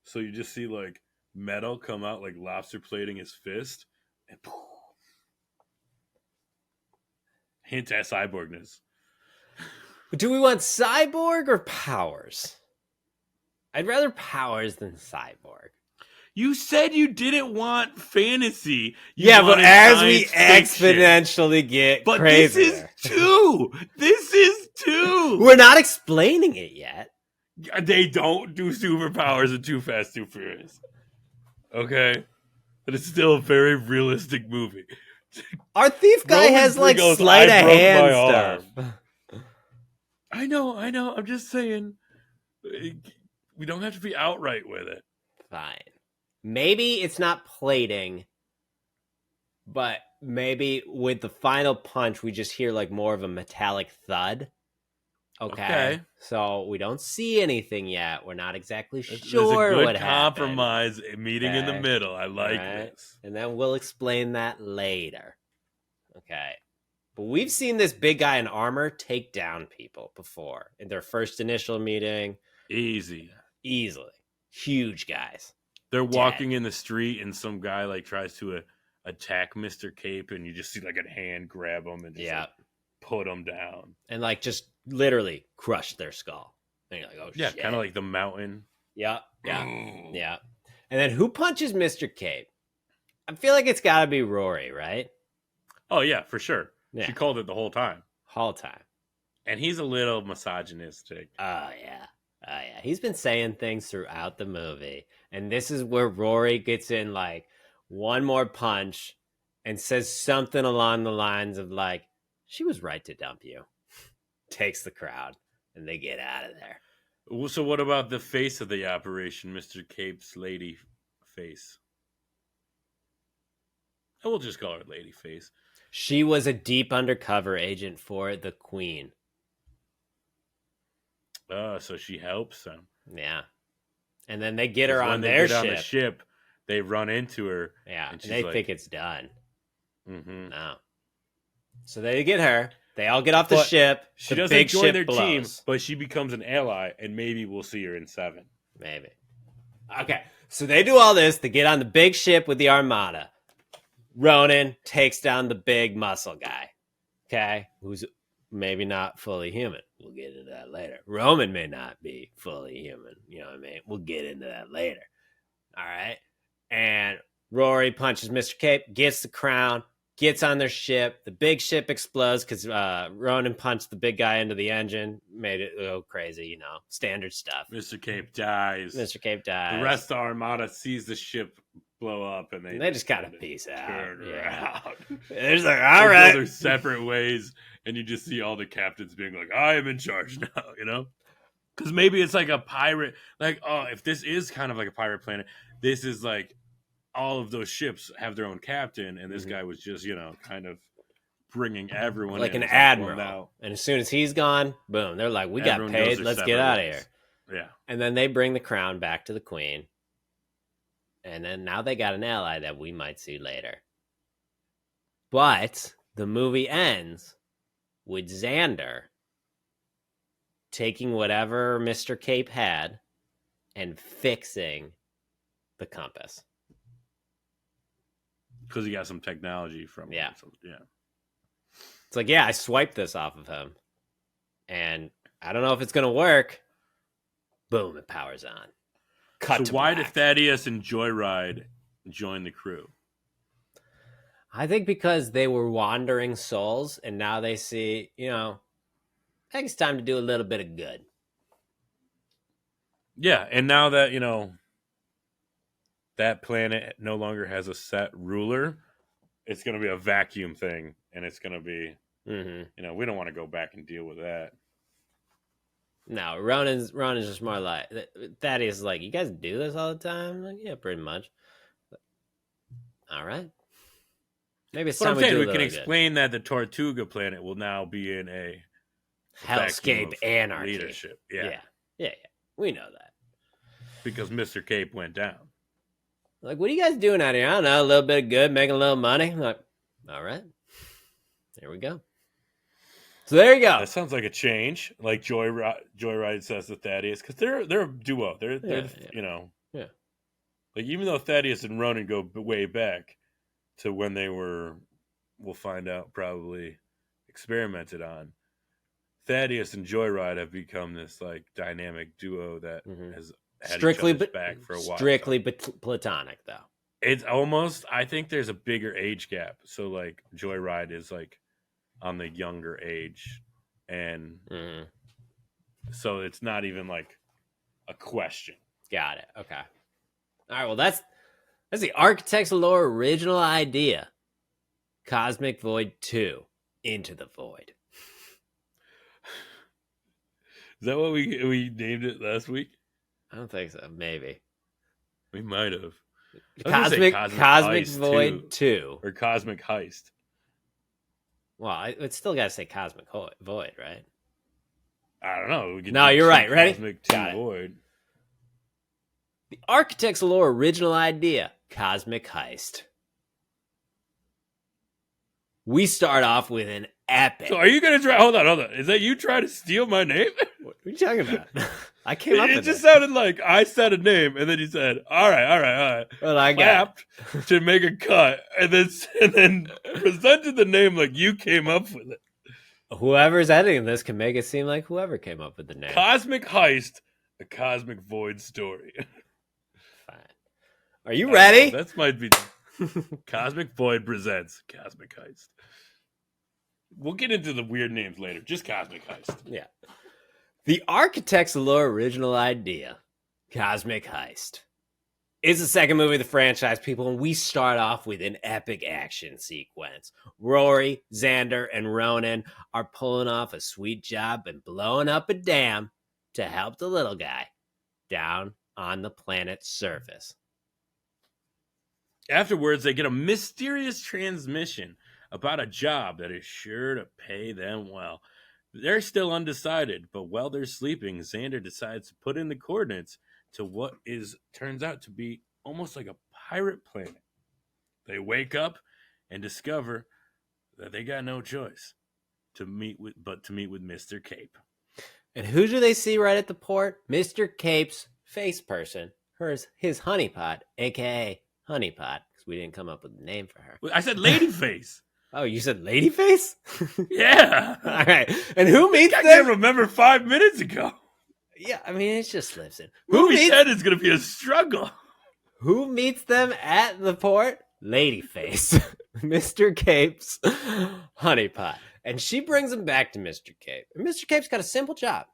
[SPEAKER 2] So you just see like metal come out like lobster plating his fist, and poof, hint at cyborgness.
[SPEAKER 1] Do we want cyborg or powers? I'd rather powers than cyborg.
[SPEAKER 2] You said you didn't want fantasy.
[SPEAKER 1] But as we exponentially get crazier.
[SPEAKER 2] This is 2.
[SPEAKER 1] We're not explaining it yet.
[SPEAKER 2] They don't do superpowers in Too Fast, Too Furious. Okay? But it's still a very realistic movie.
[SPEAKER 1] Our thief guy has like sleight of hand stuff.
[SPEAKER 2] I know. I'm just saying. We don't have to be outright with it.
[SPEAKER 1] Fine. Maybe it's not plating, but maybe with the final punch, we just hear like more of a metallic thud. Okay. So we don't see anything yet. We're not exactly sure
[SPEAKER 2] what happened. There's a
[SPEAKER 1] good
[SPEAKER 2] compromise meeting in the middle. I like this.
[SPEAKER 1] And then we'll explain that later. Okay. But we've seen this big guy in armor take down people before in their first initial meeting.
[SPEAKER 2] Easily.
[SPEAKER 1] Huge guys.
[SPEAKER 2] They're walking in the street and some guy like tries to attack Mr. Cape and you just see like a hand grab him and just like, put him down.
[SPEAKER 1] And like just literally crush their skull. And you're like, oh shit.
[SPEAKER 2] Yeah, kind of like the mountain.
[SPEAKER 1] Yeah. And then who punches Mr. Cape? I feel like it's got to be Rory, right?
[SPEAKER 2] Oh, yeah, for sure.
[SPEAKER 1] Yeah.
[SPEAKER 2] She called it the whole time.
[SPEAKER 1] And
[SPEAKER 2] he's a little misogynistic.
[SPEAKER 1] Oh, yeah. He's been saying things throughout the movie. And this is where Rory gets in like one more punch and says something along the lines of like, she was right to dump you. Takes the crowd and they get out of there.
[SPEAKER 2] So what about the face of the operation, Mr. Cape's lady face? I will just call her Lady Face.
[SPEAKER 1] She was a deep undercover agent for the Queen.
[SPEAKER 2] So she helps them.
[SPEAKER 1] Yeah. And then they get her on their ship. On the
[SPEAKER 2] ship, they run into her.
[SPEAKER 1] Yeah, and they think it's done. Mm-hmm. No. So they get her. They all get off the ship.
[SPEAKER 2] She doesn't join their team, but she becomes an ally, and maybe we'll see her in 7.
[SPEAKER 1] Maybe. Okay, so they do all this. They get on the big ship with the Armada. Ronan takes down the big muscle guy. Okay, who's maybe not fully human. We'll get into that later. Roman may not be fully human. You know what I mean? We'll get into that later. All right. And Rory punches Mr. Cape, gets the crown, gets on their ship. The big ship explodes because Ronan punched the big guy into the engine, made it go crazy, you know, standard stuff.
[SPEAKER 2] Mr. Cape dies. The rest of the Armada sees the ship blow up, and they
[SPEAKER 1] just kind of peace out.
[SPEAKER 2] Turn around.
[SPEAKER 1] They're just like, all right.
[SPEAKER 2] They're separate ways, and you just see all the captains being like, I am in charge now, you know? Because maybe it's like a pirate, like, oh, if this is kind of like a pirate planet, this is like all of those ships have their own captain, and this guy was just, you know, kind of bringing everyone
[SPEAKER 1] like
[SPEAKER 2] in.
[SPEAKER 1] An admiral. Now. And as soon as he's gone, boom, they're like, we got paid, let's get out of here.
[SPEAKER 2] Yeah.
[SPEAKER 1] And then they bring the crown back to the Queen. And then now they got an ally that we might see later. But the movie ends with Xander taking whatever Mr. Cape had and fixing the compass.
[SPEAKER 2] Because he got some technology from him. Yeah.
[SPEAKER 1] It's like, I swiped this off of him. And I don't know if it's going to work. Boom, it powers on.
[SPEAKER 2] So why did Thaddeus and Joyride join the crew?
[SPEAKER 1] I think because they were wandering souls, and now they see, you know, I think it's time to do a little bit of good.
[SPEAKER 2] Yeah, and now that, you know, that planet no longer has a set ruler, it's going to be a vacuum thing, and it's going to be, you know, we don't want to go back and deal with that.
[SPEAKER 1] No, Ronan's just more like Thaddeus is like, you guys do this all the time? Like, yeah, pretty much. All right. Maybe it's time we can
[SPEAKER 2] explain that the Tortuga planet will now be in a
[SPEAKER 1] hellscape anarchy
[SPEAKER 2] leadership.
[SPEAKER 1] Yeah. We know that
[SPEAKER 2] because Mr. Cape went down.
[SPEAKER 1] Like, what are you guys doing out here? I don't know, a little bit of good, making a little money. I'm like, all right, there we go. So there you go.
[SPEAKER 2] That sounds like a change. Like Joyride says to Thaddeus, because they're a duo. They're you know, like even though Thaddeus and Ronan go way back to when they were, we'll find out, probably experimented on. Thaddeus and Joyride have become this like dynamic duo that has had
[SPEAKER 1] strictly
[SPEAKER 2] each other's back for a while.
[SPEAKER 1] Strictly platonic, though.
[SPEAKER 2] It's almost, I think there's a bigger age gap. So like Joyride is like on the younger age, and so it's not even like a question.
[SPEAKER 1] Got it. Okay. All right. Well, that's the Architects of Lore original idea. Cosmic Void 2, Into the Void.
[SPEAKER 2] Is that what we named it last week?
[SPEAKER 1] I don't think so. Maybe
[SPEAKER 2] we might have.
[SPEAKER 1] Cosmic Void 2
[SPEAKER 2] or Cosmic Heist.
[SPEAKER 1] Well, it's still got to say Cosmic Void, right?
[SPEAKER 2] I don't know.
[SPEAKER 1] No, you're right. Ready?
[SPEAKER 2] Cosmic 2 Void.
[SPEAKER 1] The Architects of Lore original idea. Cosmic Heist. We start off with an epic.
[SPEAKER 2] So are you going to try? Hold on. Is that you trying to steal my name?
[SPEAKER 1] What are you talking about? I came up with it.
[SPEAKER 2] It just sounded like I said a name, and then you said, all right.
[SPEAKER 1] Well, I got
[SPEAKER 2] to make a cut, and then presented the name like you came up with it.
[SPEAKER 1] Whoever's editing this can make it seem like whoever came up with the name.
[SPEAKER 2] Cosmic Heist, a Cosmic Void story.
[SPEAKER 1] Fine. Are you ready?
[SPEAKER 2] That might be... Cosmic Void presents Cosmic Heist. We'll get into the weird names later. Just Cosmic Heist.
[SPEAKER 1] Yeah. The Architects of Lore original idea, Cosmic Heist. It's the second movie of the franchise, people, and we start off with an epic action sequence. Rory, Xander, and Ronan are pulling off a sweet job and blowing up a dam to help the little guy down on the planet's surface.
[SPEAKER 2] Afterwards, they get a mysterious transmission about a job that is sure to pay them well. They're still undecided, but while they're sleeping, Xander decides to put in the coordinates to what turns out to be almost like a pirate planet. They wake up and discover that they got no choice but to meet with Mr. Cape.
[SPEAKER 1] And who do they see right at the port? Mr. Cape's face person, his honeypot, aka Honeypot, because we didn't come up with a name for her.
[SPEAKER 2] I said Ladyface.
[SPEAKER 1] Oh, you said Ladyface?
[SPEAKER 2] Yeah.
[SPEAKER 1] All right. And who meets them?
[SPEAKER 2] I can't remember 5 minutes ago.
[SPEAKER 1] Yeah, I mean, it just slips in.
[SPEAKER 2] Movie 10 is going to be a struggle.
[SPEAKER 1] Who meets them at the port? Ladyface. Mr. Cape's honeypot. And she brings him back to Mr. Cape. And Mr. Cape's got a simple job.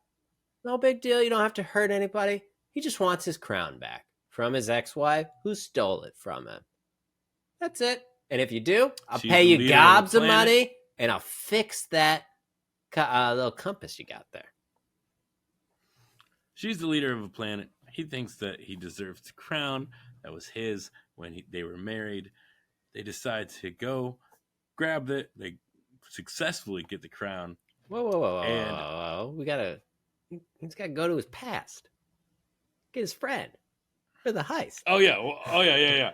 [SPEAKER 1] No big deal. You don't have to hurt anybody. He just wants his crown back from his ex-wife who stole it from him. That's it. And if you do, I'll pay you gobs of money and I'll fix that little compass you got there.
[SPEAKER 2] She's the leader of a planet. He thinks that he deserves the crown that was his when they were married. They decide to go grab it. They successfully get the crown.
[SPEAKER 1] Whoa. He's got to go to his past. Get his friend for the heist.
[SPEAKER 2] Oh yeah.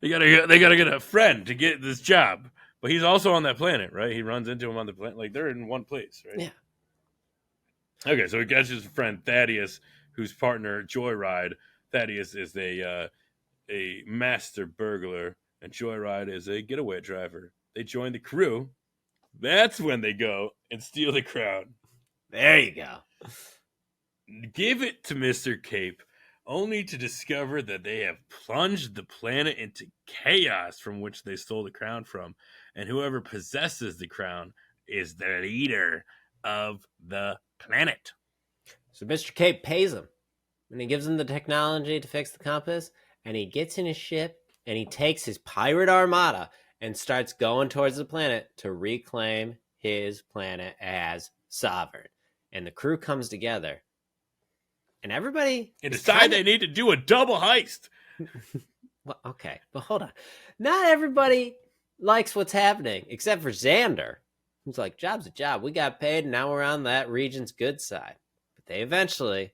[SPEAKER 2] They gotta get a friend to get this job, but he's also on that planet, right? He runs into him on the planet, like they're in one place, right?
[SPEAKER 1] Yeah.
[SPEAKER 2] Okay, so he catches his friend Thaddeus, whose partner Joyride. Thaddeus is a master burglar, and Joyride is a getaway driver. They join the crew. That's when they go and steal the crown.
[SPEAKER 1] There you go.
[SPEAKER 2] Give it to Mr. Cape, only to discover that they have plunged the planet into chaos from which they stole the crown from, and whoever possesses the crown is the leader of the planet.
[SPEAKER 1] So Mr. Cape pays him, and he gives him the technology to fix the compass, and he gets in his ship, and he takes his pirate armada and starts going towards the planet to reclaim his planet as sovereign. And the crew comes together. And everybody...
[SPEAKER 2] And decide they need to do a double heist.
[SPEAKER 1] Well, okay, but hold on. Not everybody likes what's happening, except for Xander. Who's like, job's a job. We got paid, and now we're on that region's good side. But they eventually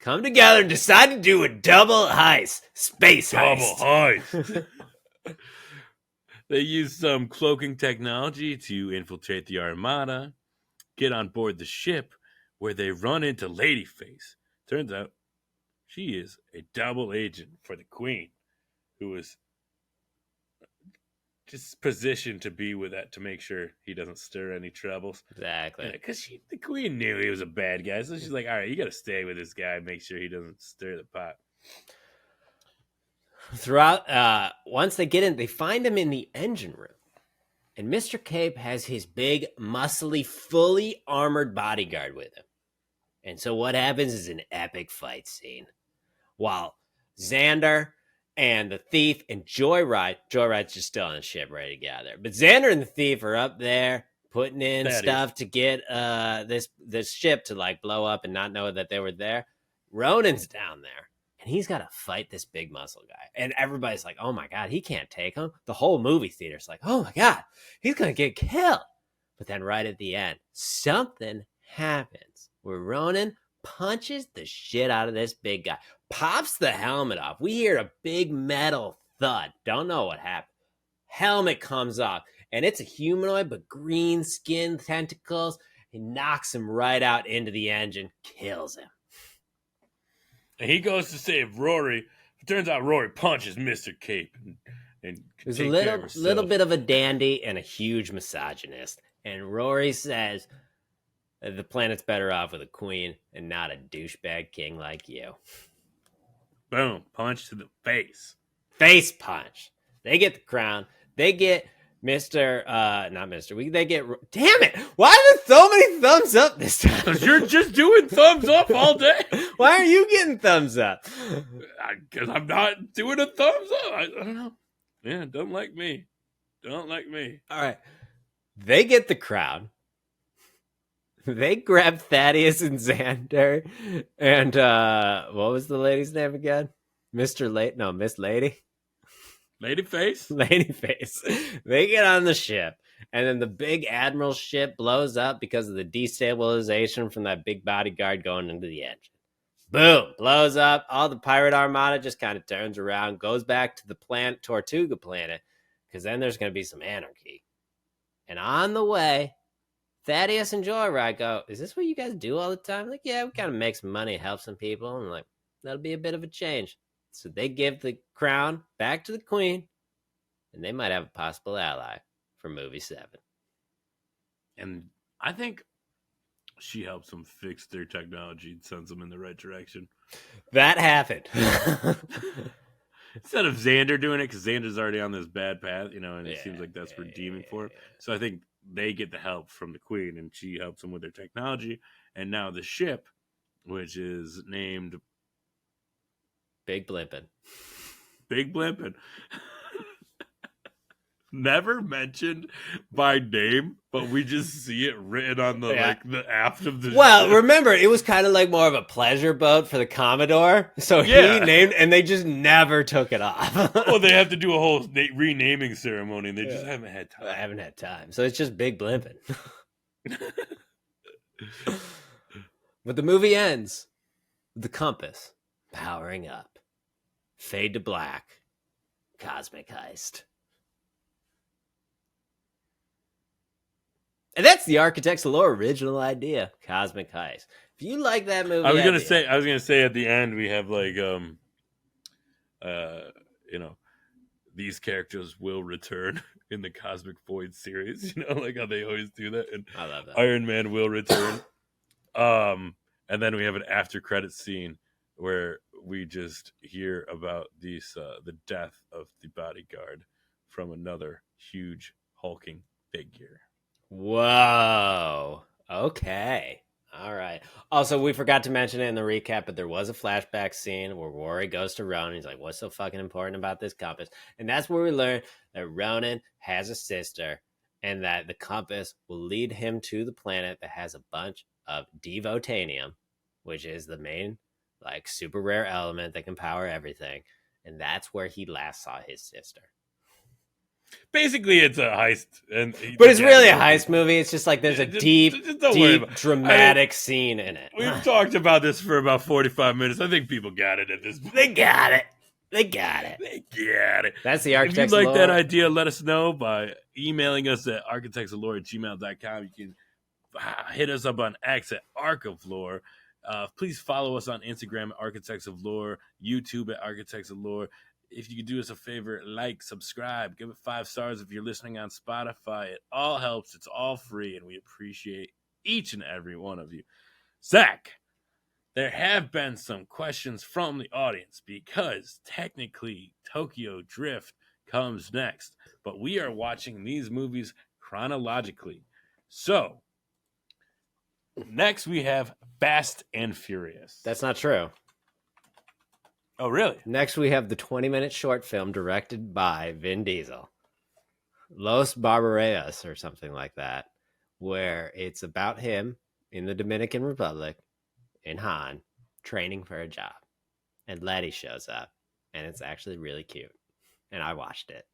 [SPEAKER 1] come together and decide to do a double heist. Space heist.
[SPEAKER 2] Double heist. They use some cloaking technology to infiltrate the armada, get on board the ship, where they run into Ladyface. Turns out she is a double agent for the Queen, who is just positioned to be with that to make sure he doesn't stir any troubles.
[SPEAKER 1] Exactly.
[SPEAKER 2] Because the queen knew he was a bad guy, so she's like, all right, you got to stay with this guy, make sure he doesn't stir the pot.
[SPEAKER 1] Throughout, once they get in, they find him in the engine room. And Mr. Cape has his big, muscly, fully armored bodyguard with him. And so what happens is an epic fight scene. While Xander and the thief and Joyride's just still on the ship ready to get out there. But Xander and the thief are up there putting in stuff to get this ship to like blow up and not know that they were there. Ronan's down there. And he's got to fight this big muscle guy. And everybody's like, oh my God, he can't take him. The whole movie theater's like, oh my God, he's going to get killed. But then right at the end, something happens where Ronan punches the shit out of this big guy, pops the helmet off. We hear a big metal thud. Don't know what happened. Helmet comes off, and it's a humanoid, but green skin, tentacles. He knocks him right out into the engine, kills him.
[SPEAKER 2] And he goes to save Rory. It turns out Rory punches Mr. Cape and
[SPEAKER 1] there's a little bit of a dandy and a huge misogynist. And Rory says the planet's better off with a queen and not a douchebag king like you.
[SPEAKER 2] Boom. Punch to the face.
[SPEAKER 1] Face punch. They get the crown. They get they get, damn it! Why are there so many thumbs up this time?
[SPEAKER 2] Because you're just doing thumbs up all day.
[SPEAKER 1] Why are you getting thumbs up?
[SPEAKER 2] Because I'm not doing a thumbs up. I don't know. Yeah, don't like me. Don't like me.
[SPEAKER 1] All right. They get the crown. They grab Thaddeus and Xander. And what was the lady's name again? Miss Lady. Ladyface. They get on the ship, and then the big admiral ship blows up because of the destabilization from that big bodyguard going into the engine. Boom, blows up. All the pirate armada just kind of turns around, goes back to the planet, Tortuga planet, because then there's going to be some anarchy. And on the way, Thaddeus and Joyride go, is this what you guys do all the time? Like, yeah, we kind of make some money, help some people, and like, that'll be a bit of a change. So they give the crown back to the queen, and they might have a possible ally for movie 7.
[SPEAKER 2] And I think she helps them fix their technology and sends them in the right direction.
[SPEAKER 1] That happened.
[SPEAKER 2] Instead of Xander doing it, because Xander's already on this bad path, and it seems like that's redeeming for him. So I think they get the help from the queen, and she helps them with their technology. And now the ship, which is named
[SPEAKER 1] Big Blimpin'.
[SPEAKER 2] Never mentioned by name, but we just see it written on the the aft of the ship.
[SPEAKER 1] Remember, it was kind of like more of a pleasure boat for the Commodore. So he named, and they just never took it off.
[SPEAKER 2] Well, they have to do a whole renaming ceremony, and they just haven't had time.
[SPEAKER 1] I haven't had time. So it's just Big Blimpin'. But the movie ends with the compass powering up. Fade to black. Cosmic Heist. And that's the Architects of Lore original idea. Cosmic Heist. If you like that movie,
[SPEAKER 2] I was gonna say at the end we have like these characters will return in the Cosmic Void series, like how they always do that. And
[SPEAKER 1] I love that.
[SPEAKER 2] Iron Man will return. And then we have an after credits scene where we just hear about the death of the bodyguard from another huge hulking figure.
[SPEAKER 1] Whoa. Okay. All right. Also, we forgot to mention it in the recap, but there was a flashback scene where Rory goes to Ronan. He's like, what's so fucking important about this compass? And that's where we learn that Ronan has a sister and that the compass will lead him to the planet that has a bunch of devotanium, which is the main like super rare element that can power everything. And that's where he last saw his sister.
[SPEAKER 2] Basically, it's a heist,
[SPEAKER 1] but it's really a heist movie. It's just like there's a deep, dramatic scene in it.
[SPEAKER 2] We've talked about this for about 45 minutes. I think people got it at this point.
[SPEAKER 1] They got it. That's the Architects of Lore.
[SPEAKER 2] If you like that idea, let us know by emailing us at architectslore@gmail.com. You can hit us up on X at Arc of Lore. Please follow us on Instagram at Architects of Lore, YouTube at Architects of Lore. If you could do us a favor, like, subscribe, give it 5 stars if you're listening on Spotify. It all helps. It's all free, and we appreciate each and every one of you. Zach, there have been some questions from the audience because technically Tokyo Drift comes next, but we are watching these movies chronologically. So, next we have Fast and Furious.
[SPEAKER 1] That's not true.
[SPEAKER 2] Oh, really?
[SPEAKER 1] Next we have the 20-minute short film directed by Vin Diesel, Los Barbareas or something like that, where it's about him in the Dominican Republic in Han training for a job. And Letty shows up, and it's actually really cute. And I watched it.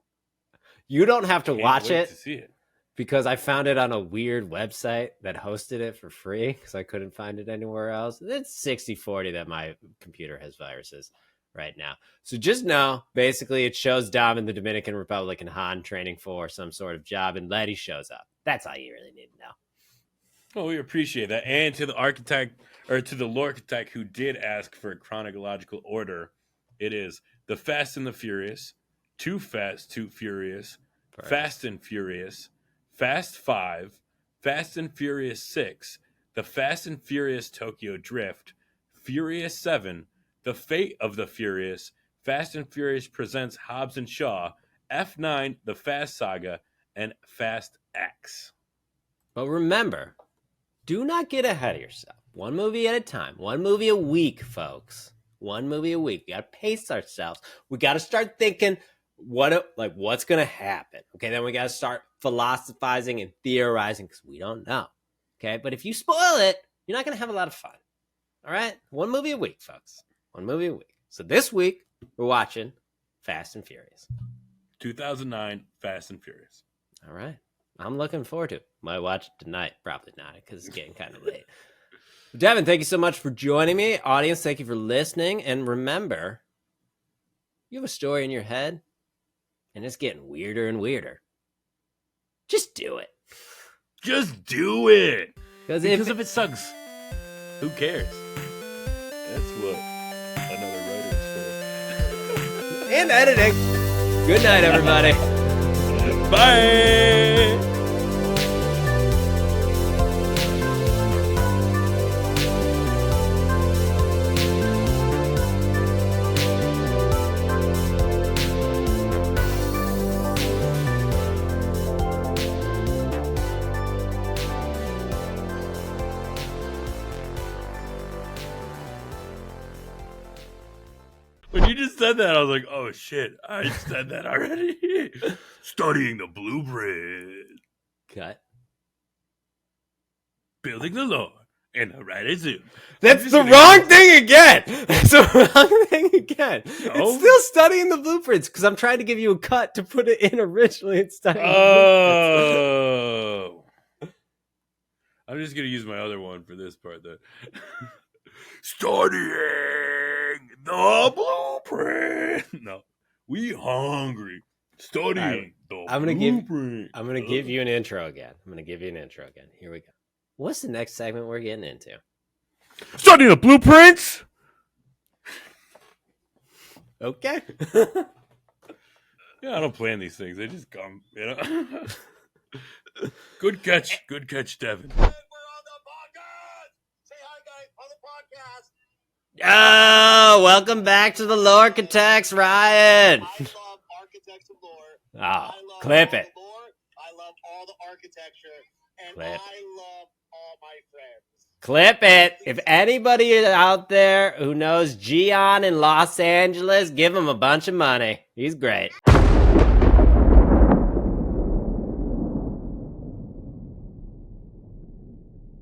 [SPEAKER 1] You don't have to watch it,
[SPEAKER 2] to see it
[SPEAKER 1] because I found it on a weird website that hosted it for free because I couldn't find it anywhere else. It's 60-40 that my computer has viruses right now. So just know, basically, it shows Dom in the Dominican Republic and Han training for some sort of job, and Letty shows up. That's all you really need to know.
[SPEAKER 2] Well, we appreciate that. And to the architect, or to the Lore-chitect who did ask for a chronological order, it is The Fast and the Furious, Too Fast, Too Furious,
[SPEAKER 1] First.
[SPEAKER 2] Fast and Furious, Fast 5, Fast and Furious 6, The Fast and Furious Tokyo Drift, Furious 7, The Fate of the Furious, Fast and Furious Presents Hobbs and Shaw, F9, The Fast Saga, and Fast X.
[SPEAKER 1] But remember, do not get ahead of yourself. One movie at a time. One movie a week, folks. One movie a week. We got to pace ourselves. We got to start thinking what's going to happen. Okay, then we got to start philosophizing and theorizing because we don't know. Okay, but if you spoil it, you're not going to have a lot of fun. All right? One movie a week, folks. One movie a week. So this week, we're watching Fast and Furious.
[SPEAKER 2] 2009 Fast and Furious.
[SPEAKER 1] All right. I'm looking forward to it. Might watch it tonight. Probably not, because it's getting kind of late. Devin, thank you so much for joining me. Audience, thank you for listening. And remember, you have a story in your head, and it's getting weirder and weirder. Just do it.
[SPEAKER 2] Just do it.
[SPEAKER 1] Because
[SPEAKER 2] if it sucks, who cares? That's what another writer is for.
[SPEAKER 1] And editing. Good night, everybody.
[SPEAKER 2] Bye. When you just said that, I was like, oh shit, I said that already. Studying the blueprint.
[SPEAKER 1] Cut.
[SPEAKER 2] Building the lore in the right Zoom.
[SPEAKER 1] That's the wrong thing again. That's the wrong thing again.
[SPEAKER 2] No.
[SPEAKER 1] It's still studying the blueprints because I'm trying to give you a cut to put it in originally. It's studying the
[SPEAKER 2] blueprints. I'm just going to use my other one for this part then. Studying the blueprint. No, we hungry. Studying the blueprint.
[SPEAKER 1] I'm gonna give you an intro again. Here we go. What's the next segment we're getting into?
[SPEAKER 2] Studying the blueprints.
[SPEAKER 1] Okay.
[SPEAKER 2] Yeah, I don't plan these things. They just come, you know. Good catch, Devin. We're on the podcast. Say hi, guys, on the podcast.
[SPEAKER 1] Oh, welcome back to the Lore-chitect, Ryan.
[SPEAKER 3] I love architects of lore.
[SPEAKER 1] Oh, clip it.
[SPEAKER 3] Lore. I love all the architecture, and
[SPEAKER 1] Clip.
[SPEAKER 3] I love all my friends.
[SPEAKER 1] Clip it. If anybody is out there who knows Gian in Los Angeles, give him a bunch of money. He's great.